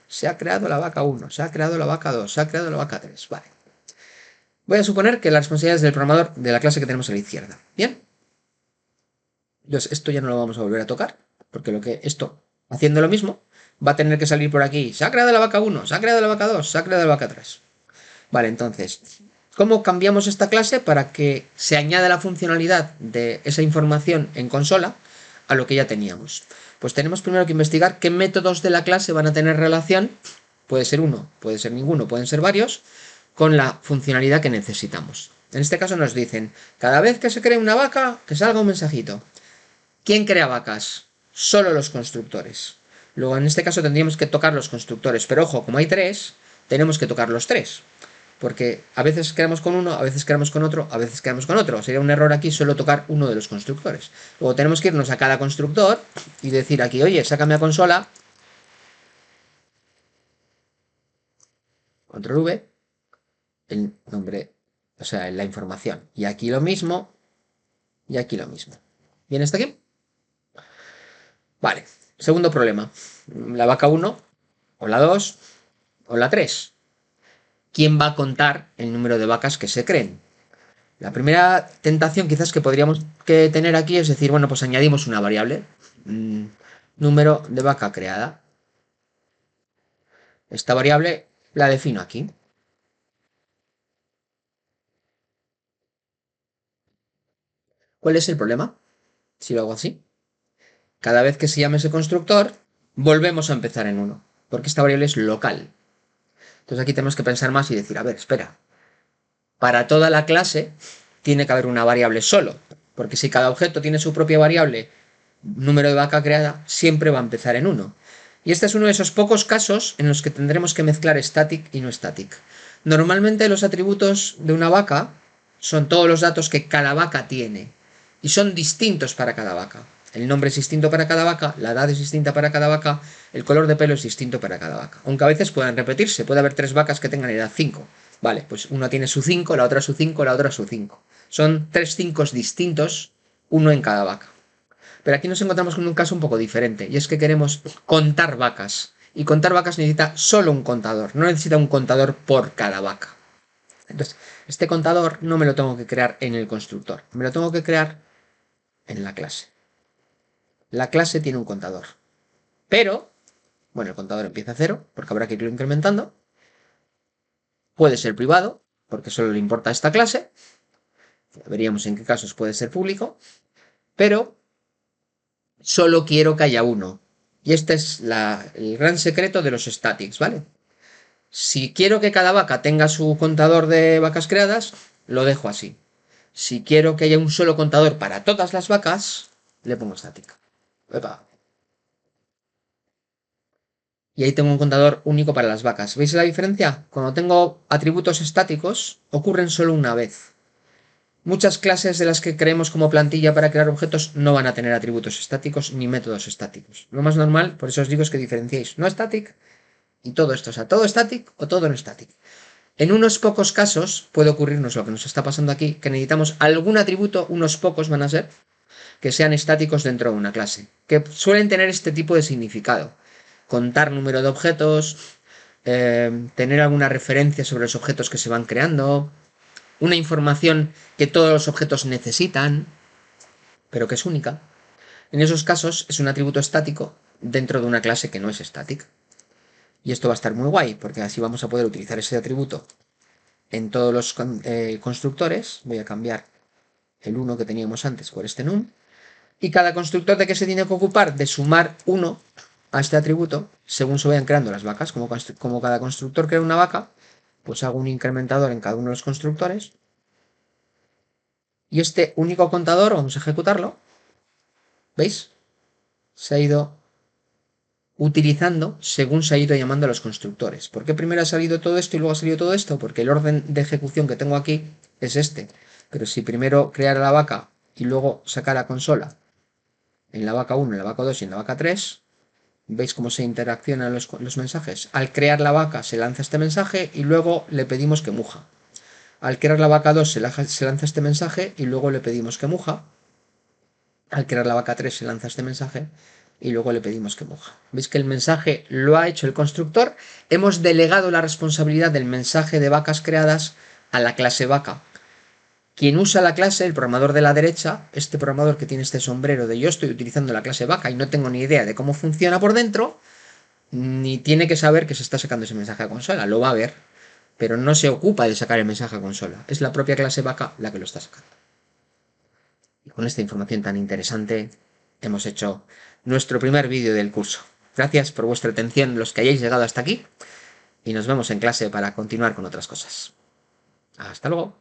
se ha creado la vaca 1, se ha creado la vaca 2, se ha creado la vaca 3, ¿vale? Voy a suponer que la responsabilidad es del programador de la clase que tenemos a la izquierda, ¿bien? Entonces esto ya no lo vamos a volver a tocar, porque esto, haciendo lo mismo, va a tener que salir por aquí: se ha creado la vaca 1, se ha creado la vaca 2, se ha creado la vaca 3. Vale, entonces, ¿cómo cambiamos esta clase para que se añada la funcionalidad de esa información en consola a lo que ya teníamos? Pues tenemos primero que investigar qué métodos de la clase van a tener relación, puede ser uno, puede ser ninguno, pueden ser varios, con la funcionalidad que necesitamos. En este caso nos dicen, cada vez que se cree una vaca, que salga un mensajito. ¿Quién crea vacas? Solo los constructores. Luego, en este caso tendríamos que tocar los constructores, pero ojo, como hay 3, tenemos que tocar los 3. Porque a veces quedamos con uno, a veces quedamos con otro, a veces quedamos con otro. Sería un error aquí solo tocar uno de los constructores. Luego tenemos que irnos a cada constructor y decir aquí, oye, sácame a consola, control V, el nombre, o sea, la información. Y aquí lo mismo, y aquí lo mismo. ¿Bien hasta aquí? Vale. Segundo problema. La vaca 1, o la 2, o la 3. ¿Quién va a contar el número de vacas que se creen? La primera tentación quizás que podríamos tener aquí es decir, bueno, pues añadimos una variable, número de vaca creada. Esta variable la defino aquí. ¿Cuál es el problema? Si lo hago así. Cada vez que se llame ese constructor, volvemos a empezar en 1, porque esta variable es local. Entonces aquí tenemos que pensar más y decir, a ver, espera, para toda la clase tiene que haber una variable solo, porque si cada objeto tiene su propia variable, número de vaca creada, siempre va a empezar en 1. Y este es uno de esos pocos casos en los que tendremos que mezclar static y no static. Normalmente los atributos de una vaca son todos los datos que cada vaca tiene y son distintos para cada vaca. El nombre es distinto para cada vaca, la edad es distinta para cada vaca, el color de pelo es distinto para cada vaca. Aunque a veces puedan repetirse, puede haber 3 vacas que tengan edad 5. Vale, pues una tiene su 5, la otra su 5, la otra su 5. Son 3 5 distintos, uno en cada vaca. Pero aquí nos encontramos con un caso un poco diferente, y es que queremos contar vacas. Y contar vacas necesita solo un contador, no necesita un contador por cada vaca. Entonces, este contador no me lo tengo que crear en el constructor, me lo tengo que crear en la clase. La clase tiene un contador. Pero, bueno, el contador empieza a 0, porque habrá que irlo incrementando. Puede ser privado, porque solo le importa a esta clase. Veríamos en qué casos puede ser público. Pero solo quiero que haya uno. Y este es el gran secreto de los statics, ¿vale? Si quiero que cada vaca tenga su contador de vacas creadas, lo dejo así. Si quiero que haya un solo contador para todas las vacas, le pongo static. ¡Epa! Y ahí tengo un contador único para las vacas. ¿Veis la diferencia? Cuando tengo atributos estáticos, ocurren solo una vez. Muchas clases de las que creemos como plantilla para crear objetos no van a tener atributos estáticos ni métodos estáticos. Lo más normal, por eso os digo, es que diferenciéis no static y todo esto. O sea, todo static o todo no static. En unos pocos casos puede ocurrirnos lo que nos está pasando aquí, que necesitamos algún atributo, unos pocos van a ser, que sean estáticos dentro de una clase, que suelen tener este tipo de significado. Contar número de objetos, tener alguna referencia sobre los objetos que se van creando, una información que todos los objetos necesitan, pero que es única. En esos casos es un atributo estático dentro de una clase que no es estática. Y esto va a estar muy guay, porque así vamos a poder utilizar ese atributo en todos los constructores. Voy a cambiar el 1 que teníamos antes por este num. Y cada constructor de que se tiene que ocupar de sumar 1 a este atributo según se vayan creando las vacas. Como cada constructor crea una vaca, pues hago un incrementador en cada uno de los constructores. Y este único contador, vamos a ejecutarlo. ¿Veis? Se ha ido utilizando según se ha ido llamando a los constructores. ¿Por qué primero ha salido todo esto y luego ha salido todo esto? Porque el orden de ejecución que tengo aquí es este. Pero si primero creara la vaca y luego sacara consola en la vaca 1, en la vaca 2 y en la vaca 3, ¿veis cómo se interaccionan los mensajes? Al crear la vaca se lanza este mensaje y luego le pedimos que muja. Al crear la vaca 2 se lanza este mensaje y luego le pedimos que muja. Al crear la vaca 3 se lanza este mensaje y luego le pedimos que muja. ¿Veis que el mensaje lo ha hecho el constructor? Hemos delegado la responsabilidad del mensaje de vacas creadas a la clase vaca. Quien usa la clase, el programador de la derecha, este programador que tiene este sombrero de yo estoy utilizando la clase vaca y no tengo ni idea de cómo funciona por dentro, ni tiene que saber que se está sacando ese mensaje a consola. Lo va a ver, pero no se ocupa de sacar el mensaje a consola. Es la propia clase vaca la que lo está sacando. Y con esta información tan interesante hemos hecho nuestro primer vídeo del curso. Gracias por vuestra atención, los que hayáis llegado hasta aquí, y nos vemos en clase para continuar con otras cosas. Hasta luego.